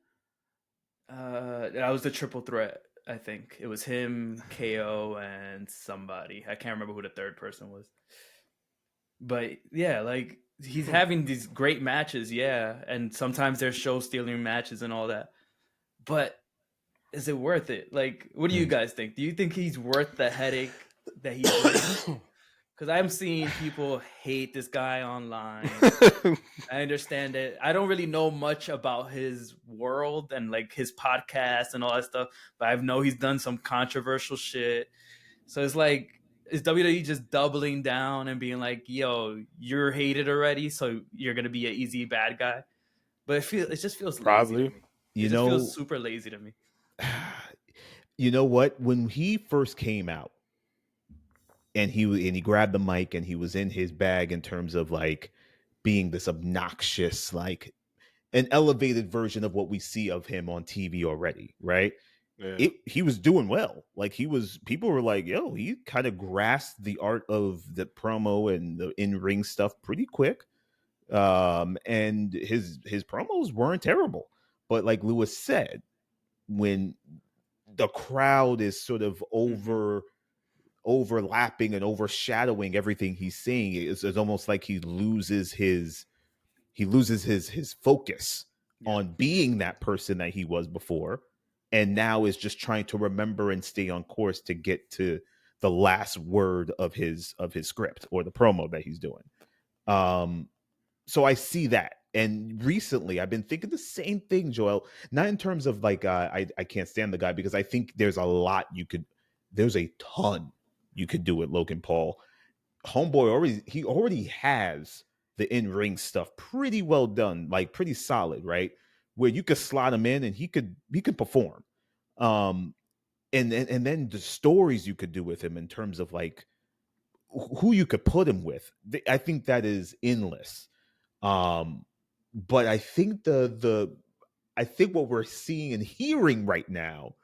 That was the triple threat. I think it was him, KO, and somebody. I can't remember who the third person was. But yeah, like, he's having these great matches, yeah, and sometimes they're show-stealing matches and all that. But is it worth it? Like, what do you guys think? Do you think he's worth the headache that he brings? Because I'm seeing people hate this guy online. I understand it. I don't really know much about his world and like his podcast and all that stuff, but I know he's done some controversial shit. So it's like, is WWE just doubling down and being like, "Yo, you're hated already, so you're gonna be an easy bad guy"? But it just feels Probably. lazy to me. It just feels super lazy to me. You know what? When he first came out, and he grabbed the mic and he was in his bag in terms of like being this obnoxious, like an elevated version of what we see of him on TV already, right? Yeah. He was doing well. Like, people were like, yo, he kind of grasped the art of the promo and the in-ring stuff pretty quick. And his promos weren't terrible. But like Lewis said, when the crowd is sort of overlapping and overshadowing everything he's saying, it's almost like he loses his focus on being that person that he was before, and now is just trying to remember and stay on course to get to the last word of his script or the promo that he's doing. So I see that. And recently I've been thinking the same thing, Joel, not in terms of like I can't stand the guy, because I think there's a ton you could do with Logan Paul. Homeboy already has the in-ring stuff pretty well done, like pretty solid, right? Where you could slot him in and he could perform. And then the stories you could do with him in terms of like who you could put him with. I think that is endless. But I think I think what we're seeing and hearing right now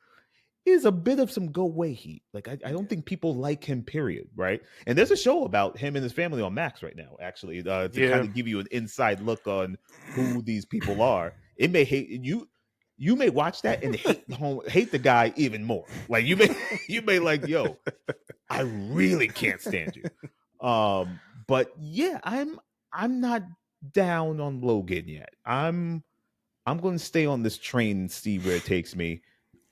is a bit of some go away heat. Like, I don't think people like him, period, right? And there's a show about him and his family on Max right now, actually, to kind of give you an inside look on who these people are. It may hate you. You may watch that and hate the guy even more. Like, you may like, yo, I really can't stand you. But yeah, I'm not down on Logan yet. I'm going to stay on this train and see where it takes me.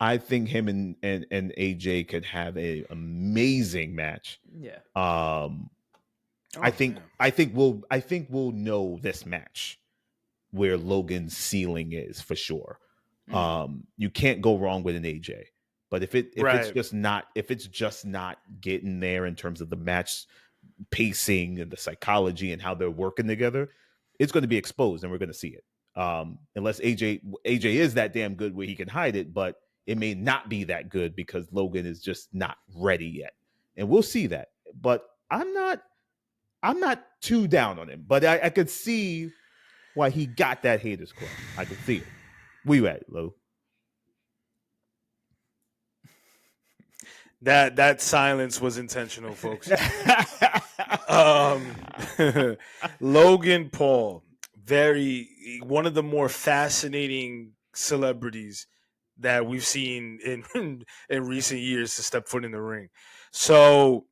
I think him and AJ could have an amazing match. Yeah. I think we'll know this match where Logan's ceiling is for sure. You can't go wrong with an AJ. But if it's just not getting there in terms of the match pacing and the psychology and how they're working together, it's going to be exposed and we're going to see it. Unless AJ is that damn good where he can hide it, but it may not be that good because Logan is just not ready yet. And we'll see that. But I'm not too down on him, but I could see why he got that haters club. I could see it. Where you at, Lo? That silence was intentional, folks. Logan Paul, one of the more fascinating celebrities that we've seen in recent years to step foot in the ring. So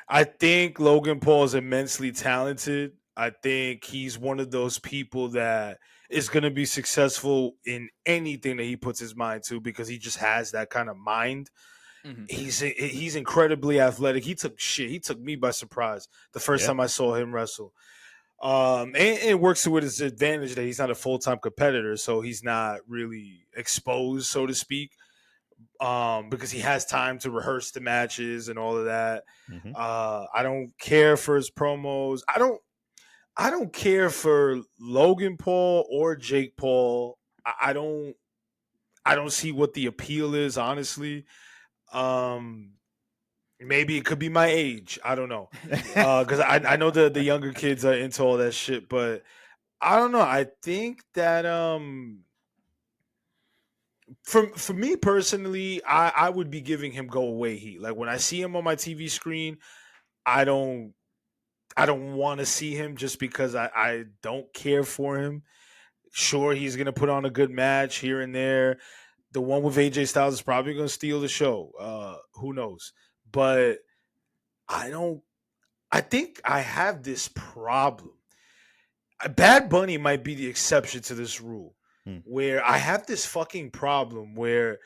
I think Logan Paul is immensely talented. I think he's one of those people that is going to be successful in anything that he puts his mind to because he just has that kind of mind. Mhm. He's incredibly athletic. He took me by surprise the first time I saw him wrestle. And it works to his advantage that he's not a full-time competitor, so he's not really exposed, so to speak, because he has time to rehearse the matches and all of that. Mhm. I don't care for his promos. I don't care for Logan Paul or Jake Paul. I don't see what the appeal is, honestly. Maybe it could be my age. I don't know. Because I know the younger kids are into all that shit, but I don't know. I think that for me personally, I would be giving him go away heat. Like when I see him on my TV screen, I don't want to see him just because I don't care for him. Sure, he's gonna put on a good match here and there. The one with AJ Styles is probably gonna steal the show. Who knows? But I don't. I think I have this problem. Bad Bunny might be the exception to this rule, where I have this fucking problem where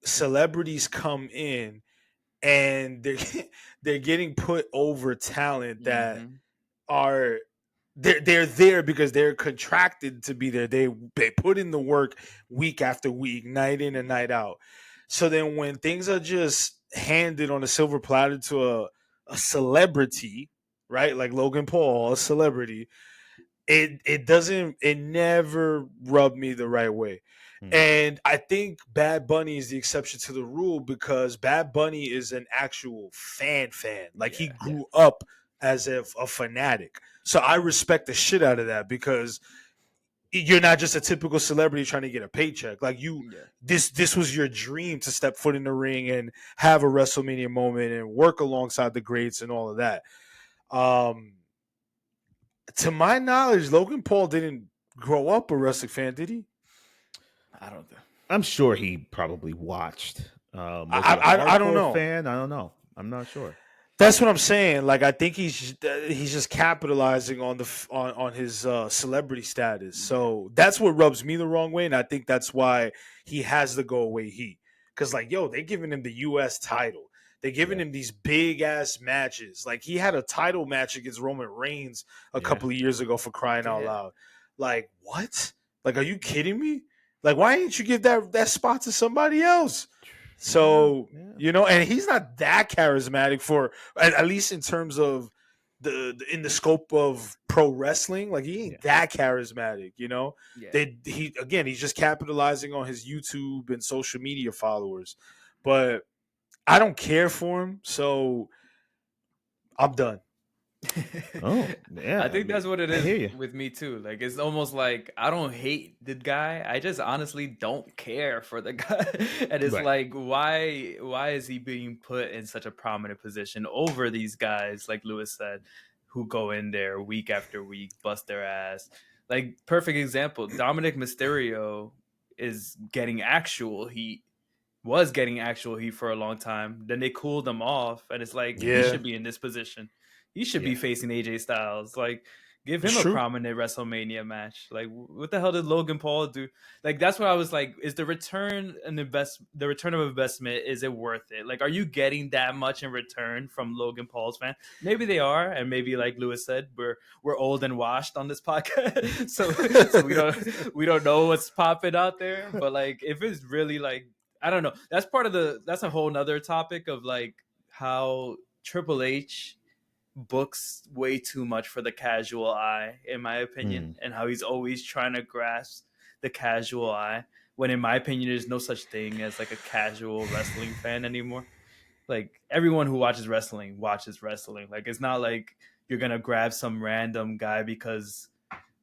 celebrities come in and they're getting put over talent that are they're there because they're contracted to be there. They put in the work week after week, night in and night out. So then when things are just handed on a silver platter to a celebrity, right? Like Logan Paul, a celebrity, it never rubbed me the right way. And I think Bad Bunny is the exception to the rule because Bad Bunny is an actual fan. Like he grew up as a fanatic. So I respect the shit out of that because you're not just a typical celebrity trying to get a paycheck. Like this was your dream to step foot in the ring and have a WrestleMania moment and work alongside the greats and all of that. To my knowledge, Logan Paul didn't grow up a wrestling fan, did he? I don't know. I'm sure he probably watched. Was he a I don't hardcore know. fan? I don't know. I'm not sure. That's what I'm saying. Like I think he's just capitalizing on on his celebrity status. So that's what rubs me the wrong way, and I think that's why he has the go away heat. Because like, yo, they're giving him the U.S. title. They're giving him these big ass matches. Like he had a title match against Roman Reigns a couple of years ago, for crying out loud. Like what? Like, are you kidding me? Like, why didn't you give that spot to somebody else? So you know, and he's not that charismatic for at least in terms of in the scope of pro wrestling. Like he ain't that charismatic, you know. He's just capitalizing on his YouTube and social media followers, but I don't care for him, so I'm done. Oh, yeah. I think that's what it I hear you. is with me too. Like it's almost like I don't hate the guy. I just honestly don't care for the guy. And it's like why is he being put in such a prominent position over these guys, like Lewis said, who go in there week after week, bust their ass. Like perfect example, Dominic Mysterio is getting actual heat. Was getting actual heat for a long time. Then they cooled him off, and it's like he should be in this position. He should be facing AJ Styles. Like, give him a prominent WrestleMania match. Like, what the hell did Logan Paul do? Like, that's what I was like. Is the return of investment? Is it worth it? Like, are you getting that much in return from Logan Paul's fan? Maybe they are, and maybe like Lewis said, we're old and washed on this podcast, so we don't know what's popping out there. But like, if it's really like, I don't know. That's a whole nother topic of like how Triple H books way too much for the casual eye, in my opinion, and how he's always trying to grasp the casual eye, when in my opinion there's no such thing as like a casual wrestling fan anymore. Like everyone who watches wrestling. Like it's not like you're gonna grab some random guy because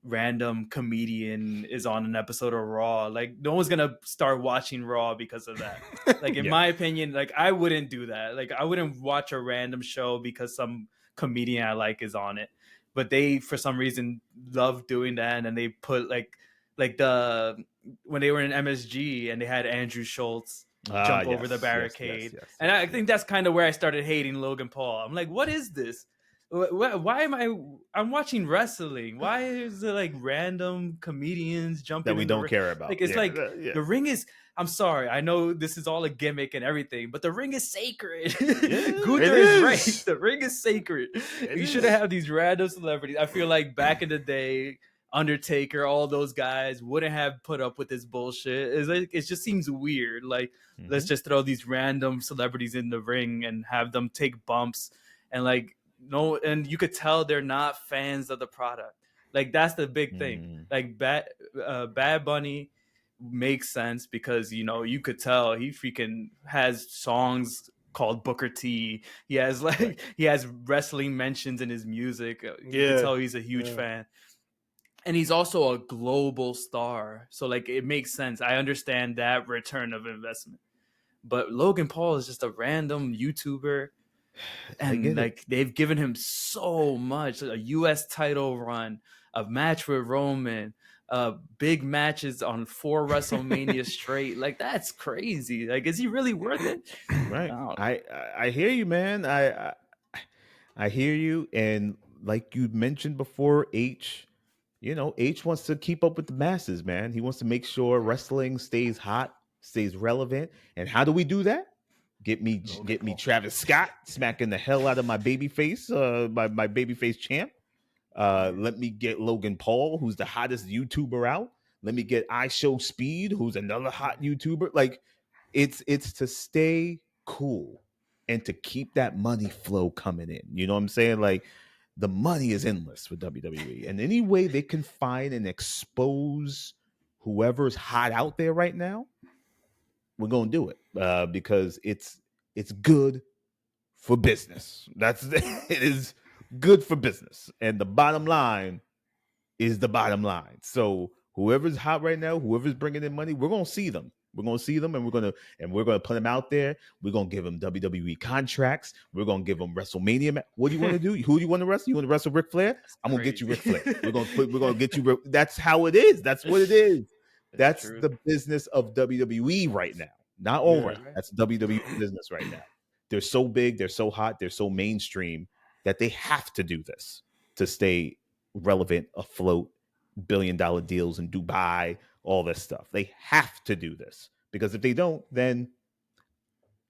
random comedian is on an episode of Raw. Like no one's gonna start watching Raw because of that. Like in my opinion, like I wouldn't do that. Like I wouldn't watch a random show because some comedian I like is on it. But they for some reason love doing that, and then they put like the when they were in MSG and they had Andrew Schultz jump over the barricade. And I think that's kind of where I started hating Logan Paul. I'm like, what is this? Why am I'm watching wrestling. Why is it like random comedians jumping that we in the don't ring? care about. Like, it's like yeah. the ring is, I'm sorry, I know this is all a gimmick and everything, but the ring is sacred. Gunther it is is. right. The ring is sacred. You shouldn't have these random celebrities. I feel like back in the day, Undertaker, all those guys wouldn't have put up with this bullshit. It's like, it just seems weird. Like, let's just throw these random celebrities in the ring and have them take bumps, and like, no, and you could tell they're not fans of the product. Like, that's the big thing. Like, Bad Bunny makes sense because, you know, you could tell he freaking has songs called Booker T. He has like he has wrestling mentions in his music. You can tell he's a huge fan. And he's also a global star. So like, it makes sense. I understand that return of investment. But Logan Paul is just a random YouTuber. And like, they've given him so much, a US title run, a match with Roman, big matches on 4 WrestleMania straight. Like, that's crazy. Like, is he really worth it? Right. I hear you, man. I hear you. And like you mentioned before, H wants to keep up with the masses, man. He wants to make sure wrestling stays hot, stays relevant. And how do we do that? Get me Travis Scott smacking the hell out of my babyface, my babyface champ. Let me get Logan Paul, who's the hottest YouTuber out. Let me get I Show Speed, who's another hot YouTuber. Like, it's to stay cool and to keep that money flow coming in. You know what I'm saying? Like, the money is endless with WWE, and any way they can find and expose whoever's hot out there right now, we're gonna do it, because it's good for business. It is good for business, and the bottom line is the bottom line. So whoever's hot right now, whoever's bringing in money, we're gonna see them. We're gonna see them, and we're gonna put them out there. We're gonna give them WWE contracts. We're gonna give them WrestleMania. What do you want to do? Who do you want to wrestle? You want to wrestle Ric Flair? I'm gonna get you Ric Flair. We're gonna get you. That's how it is. That's what it is. That's the business of WWE right now. Not all right. That's WWE business right now. They're so big, they're so hot, they're so mainstream that they have to do this to stay relevant, afloat, billion-dollar deals in Dubai, all this stuff. They have to do this, because if they don't, then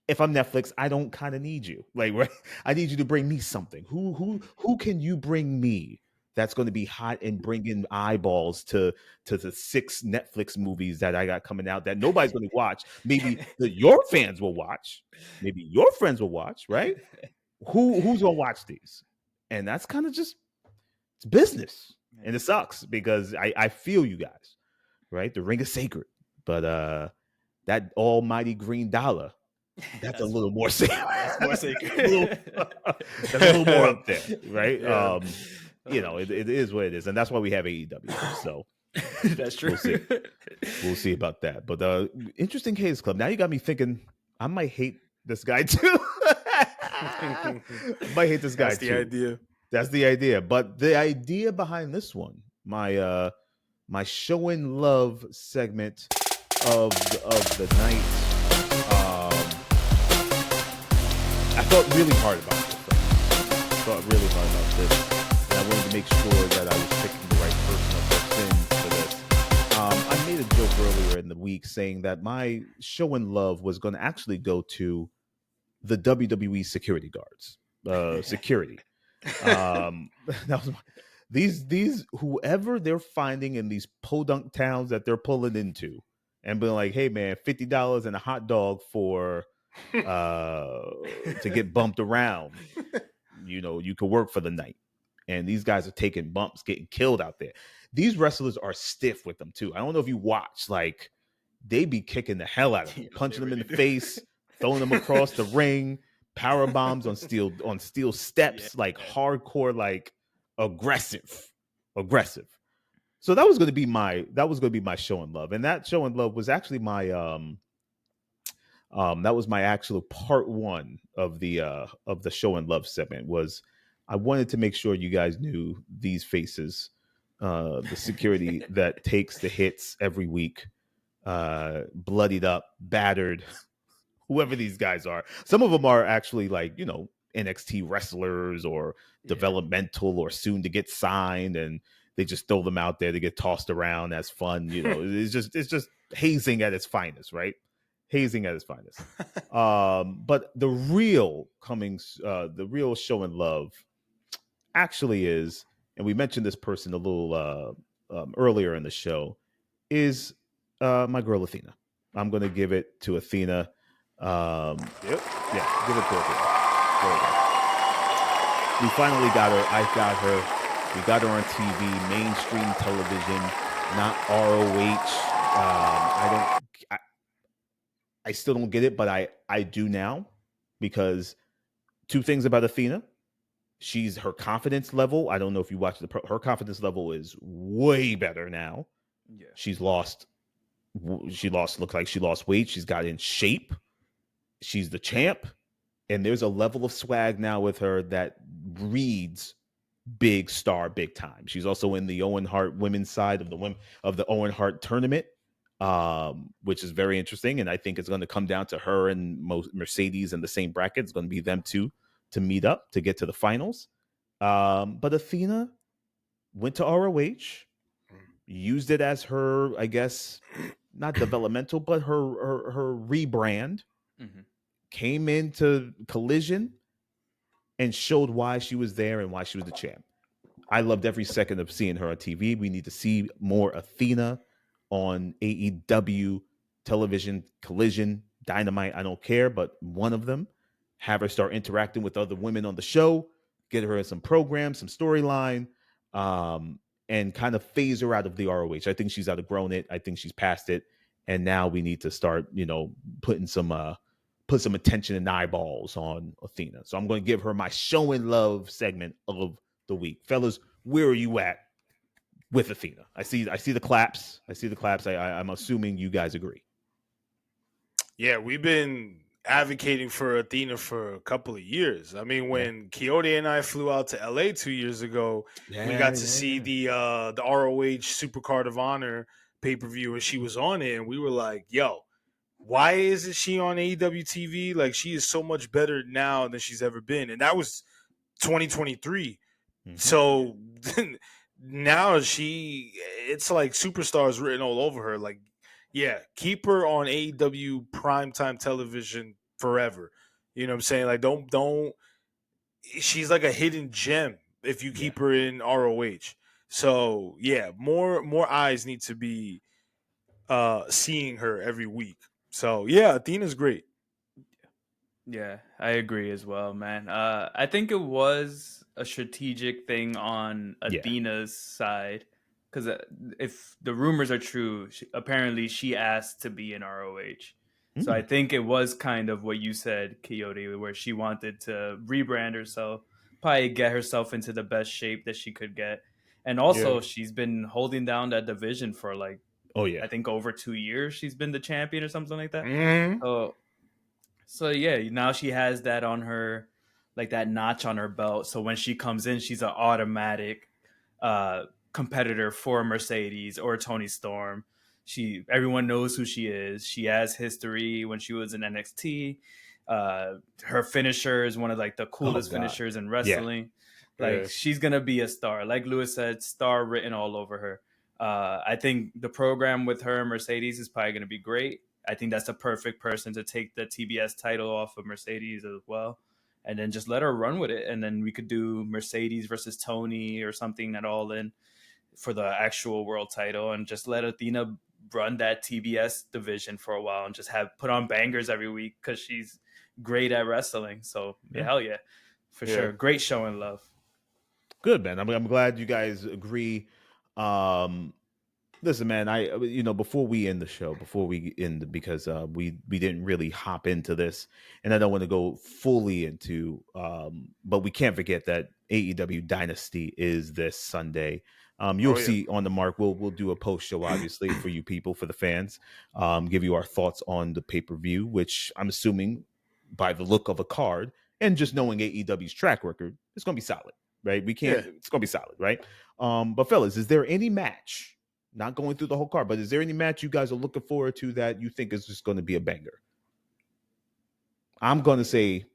if I'm Netflix, I don't kind of need you. Like, right? I need you to bring me something. Who can you bring me that's going to be hot and bring in eyeballs to the 6 Netflix movies that I got coming out that nobody's going to watch? Maybe your fans will watch. Maybe your friends will watch, right? Who's going to watch these? And that's kind of just, it's business. And it sucks because I feel you guys, right? The ring is sacred. But that almighty green dollar, that's a little more sacred. That's more sacred. That's a little more up there, right? Yeah. It is what it is, and that's why we have AEW. So that's true. We'll see about that. But interesting case, Club. Now you got me thinking. I might hate this guy too. Might hate this guy that's too. The idea. That's the idea. But the idea behind this one, my show and love segment of the night. I thought really hard about this. And I wanted to make sure that I was picking the right person for this. I made a joke earlier in the week saying that my show and love was going to actually go to the WWE security guards. Security. That was these whoever they're finding in these podunk towns that they're pulling into, and being like, hey man, $50 and a hot dog for to get bumped around. You could work for the night. And these guys are taking bumps, getting killed out there. These wrestlers are stiff with them too. I don't know if you watch, like, they be kicking the hell out of them, punching them in the face, throwing them across the ring, power bombs on steel steps, like hardcore, like aggressive. So that was going to be my show and love. And that show and love was actually my that was my actual part 1 of the show and love segment. Was I wanted to make sure you guys knew these faces, the security that takes the hits every week, bloodied up, battered, whoever these guys are. Some of them are actually, like, NXT wrestlers or developmental or soon to get signed, and they just throw them out there to get tossed around as fun. It's just hazing at its finest, right? Hazing at its finest. But the real showing love actually is, and we mentioned this person a little earlier in the show, is my girl Athena. I'm going to give it to Athena. Yeah, give it to Athena. There we go. We finally got her. I got her. We got her on TV, mainstream television, not ROH. I still don't get it, but I do now, because two things about Athena. Her confidence level. I don't know if you watched her confidence level is way better now. Yeah. She looked like she lost weight. She's got in shape. She's the champ. And there's a level of swag now with her that reads big star, big time. She's also in the Owen Hart women's side of the Owen Hart tournament, which is very interesting. And I think it's going to come down to her and Mercedes in the same bracket. It's going to be them two to meet up to get to the finals. But Athena went to ROH, used it as her, I guess, not developmental, but her rebrand. Mm-hmm. Came into Collision and showed why she was there and why she was the champ. I loved every second of seeing her on TV. We need to see more Athena on AEW television, Collision, Dynamite. I don't care, but one of them. Have her start interacting with other women on the show, get her some programs, some storyline, and kind of phase her out of the ROH. I think she's outgrown it. I think she's past it. And now we need to start, put some attention and eyeballs on Athena. So I'm going to give her my show and love segment of the week. Fellas, where are you at with Athena? I see the claps. I'm assuming you guys agree. Yeah, we've been advocating for Athena for a couple of years. I mean, when Kayode and I flew out to LA 2 years ago, we got to see the ROH Supercard of Honor pay-per-view, and she was on it, and we were like, yo, why isn't she on AEW TV? Like, she is so much better now than she's ever been. And that was 2023. Mm-hmm. So now it's like superstars written all over her. Like, yeah, keep her on AEW primetime television forever. You know what I'm saying? Like, don't. She's like a hidden gem if you keep her in ROH. So yeah, more eyes need to be seeing her every week. So yeah, Athena's great. Yeah, I agree as well, man. I think it was a strategic thing on Athena's side, because if the rumors are true, apparently she asked to be in ROH. So I think it was kind of what you said, Kayode, where she wanted to rebrand herself, probably get herself into the best shape that she could get. And also, she's been holding down that division for I think over 2 years she's been the champion or something like that. Mm-hmm. So yeah, now she has that on her, like that notch on her belt. So when she comes in, she's an automatic competitor for Mercedes or Toni Storm. Everyone knows who she is. She has history when she was in NXT. Her finisher is one of the coolest finishers in wrestling. Yeah. She's gonna be a star. Like Lewis said, star written all over her. I think the program with her and Mercedes is probably gonna be great. I think that's the perfect person to take the TBS title off of Mercedes as well, and then just let her run with it. And then we could do Mercedes versus Toni or something at All In for the actual world title, and just let Athena run that TBS division for a while and just put on bangers every week, because she's great at wrestling. So hell yeah, for sure. Great show and love. Good, man. I'm glad you guys agree. Listen, man, before we end, because we didn't really hop into this, and I don't want to go fully into, but we can't forget that AEW Dynasty is this Sunday. You'll see on the mark. We'll do a post show, obviously, for you people, for the fans. Give you our thoughts on the pay-per-view, which I'm assuming, by the look of a card and just knowing AEW's track record, it's going to be solid, right? It's going to be solid, right? But fellas, is there any match? Not going through the whole card, but is there any match you guys are looking forward to that you think is just going to be a banger? I'm going to say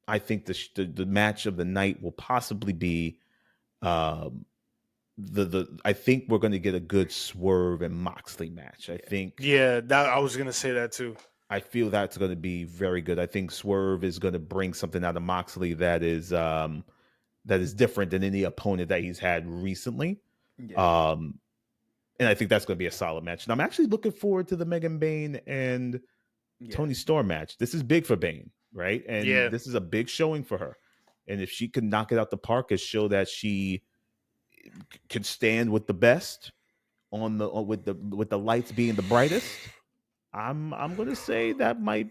I think the match of the night will possibly be I think we're going to get a good Swerve and Moxley match. I think. Yeah, I was going to say that too. I feel that's going to be very good. I think Swerve is going to bring something out of Moxley that is different than any opponent that he's had recently. Yeah. And I think that's going to be a solid match. And I'm actually looking forward to the Megan Bayne and Toni Storm match. This is big for Bayne, right? And this is a big showing for her. And if she can knock it out the park and show that she can stand with the best with the lights being the brightest, I'm going to say that might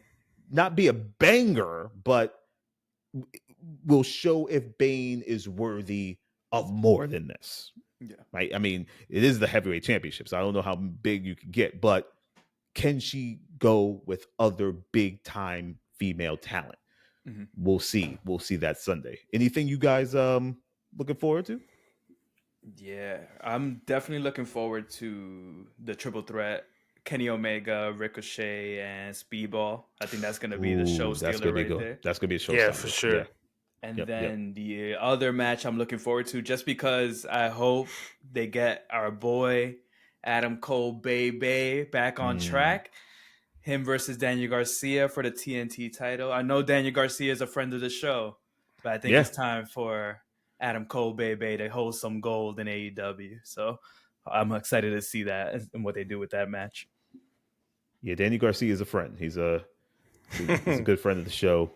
not be a banger, but will show if Bayne is worthy of more than this. Yeah. Right. I mean, it is the heavyweight championship, so I don't know how big you can get, but can she go with other big time female talent? Mm-hmm. We'll see. We'll see that Sunday. Anything you guys looking forward to? Yeah, I'm definitely looking forward to the triple threat. Kenny Omega, Ricochet, and Speedball. I think that's going to be the show stealer right there. That's going to be a show stealer. Yeah, for sure. Yeah. And then the other match I'm looking forward to, just because I hope they get our boy Adam Cole Bay back on track. Him versus Daniel Garcia for the TNT title. I know Daniel Garcia is a friend of the show, but I think it's time for Adam Cole Bay to hold some gold in AEW. So I'm excited to see that and what they do with that match. Yeah, Danny Garcia is a friend. He's a good friend of the show.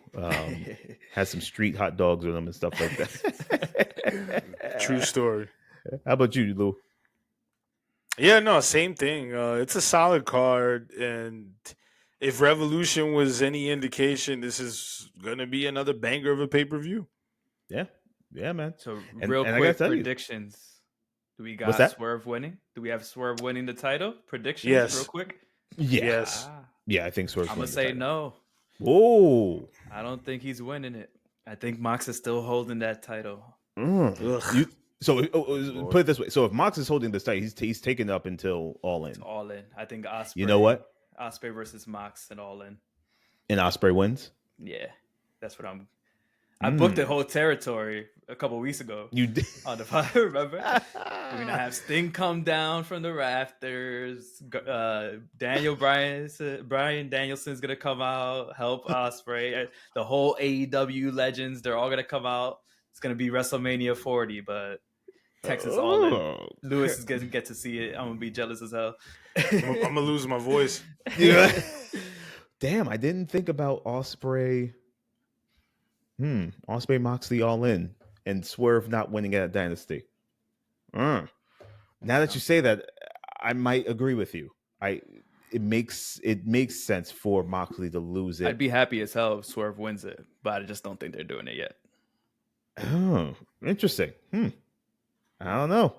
Has some street hot dogs with him and stuff like that. True story. How about you, Lou? Yeah, no, same thing. It's a solid card, and if Revolution was any indication, this is gonna be another banger of a pay-per-view. Yeah, man. So real quick predictions. Do we got Swerve winning? Do we have Swerve winning the title? Predictions, real quick. Yes. Yeah, I think Swerve. I'm gonna say no. Oh, I don't think he's winning it. I think Mox is still holding that title. So put it this way: so if Mox is holding this title, he's taken up until All In. It's All In. I think Ospreay. You know what? Ospreay versus Mox and All In. And Ospreay wins. Yeah, that's what I'm. I booked the whole territory a couple weeks ago. You did on the pod, remember? We're gonna have Sting come down from the rafters. Bryan Danielson's gonna come out, help Ospreay. The whole AEW legends, they're all gonna come out. It's gonna be WrestleMania 40, but Texas All In. Lewis is gonna get to see it. I'm gonna be jealous as hell. I'm gonna lose my voice. Yeah. Damn, I didn't think about Ospreay. Ospreay Moxley All In and Swerve not winning at Dynasty. Now that you say that, I might agree with you. It makes sense for Moxley to lose it. I'd be happy as hell if Swerve wins it, but I just don't think they're doing it yet. Oh, interesting. I don't know.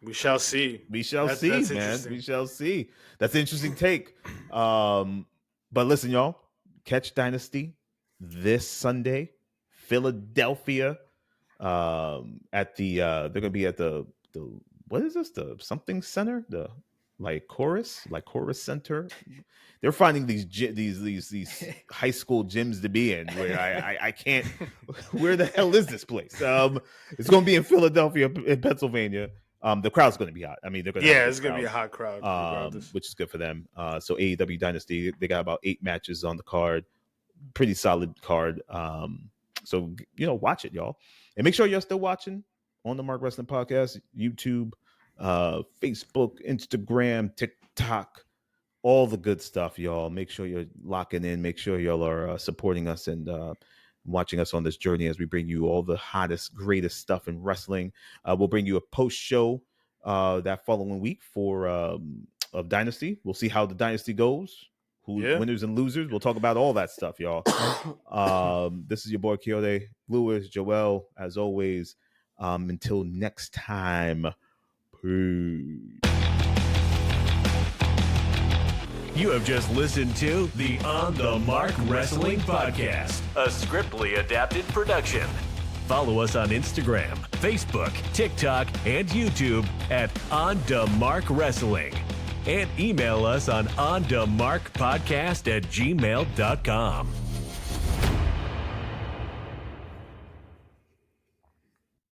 We shall see. We shall see, man. We shall see. That's an interesting take. But listen, y'all, catch Dynasty this Sunday, Philadelphia. At the they're gonna be at the what is this? The something center? The Chorus Center. They're finding these high school gyms to be in where I can't. Where the hell is this place? It's gonna be in Philadelphia, in Pennsylvania. The crowd's gonna be hot. I mean, they're gonna it's gonna be a hot crowd, which is good for them. So AEW Dynasty, they got about 8 matches on the card. Pretty solid card. So watch it, y'all, and make sure you're still watching on the Mark Wrestling Podcast, YouTube, Facebook, Instagram, TikTok, all the good stuff, y'all. Make sure you're locking in. Make sure y'all are supporting us and watching us on this journey as we bring you all the hottest, greatest stuff in wrestling. We'll bring you a post show that following week for of Dynasty. We'll see how the Dynasty goes. Winners and losers. We'll talk about all that stuff, y'all. This is your boy Kayode, Lewis, Joel, as always. Until next time, peace. You have just listened to the On the Mark Wrestling Podcast, a Scriptly adapted production. Follow us on Instagram, Facebook, TikTok, and YouTube at On the Mark Wrestling. And email us on onthemarkpodcast@gmail.com.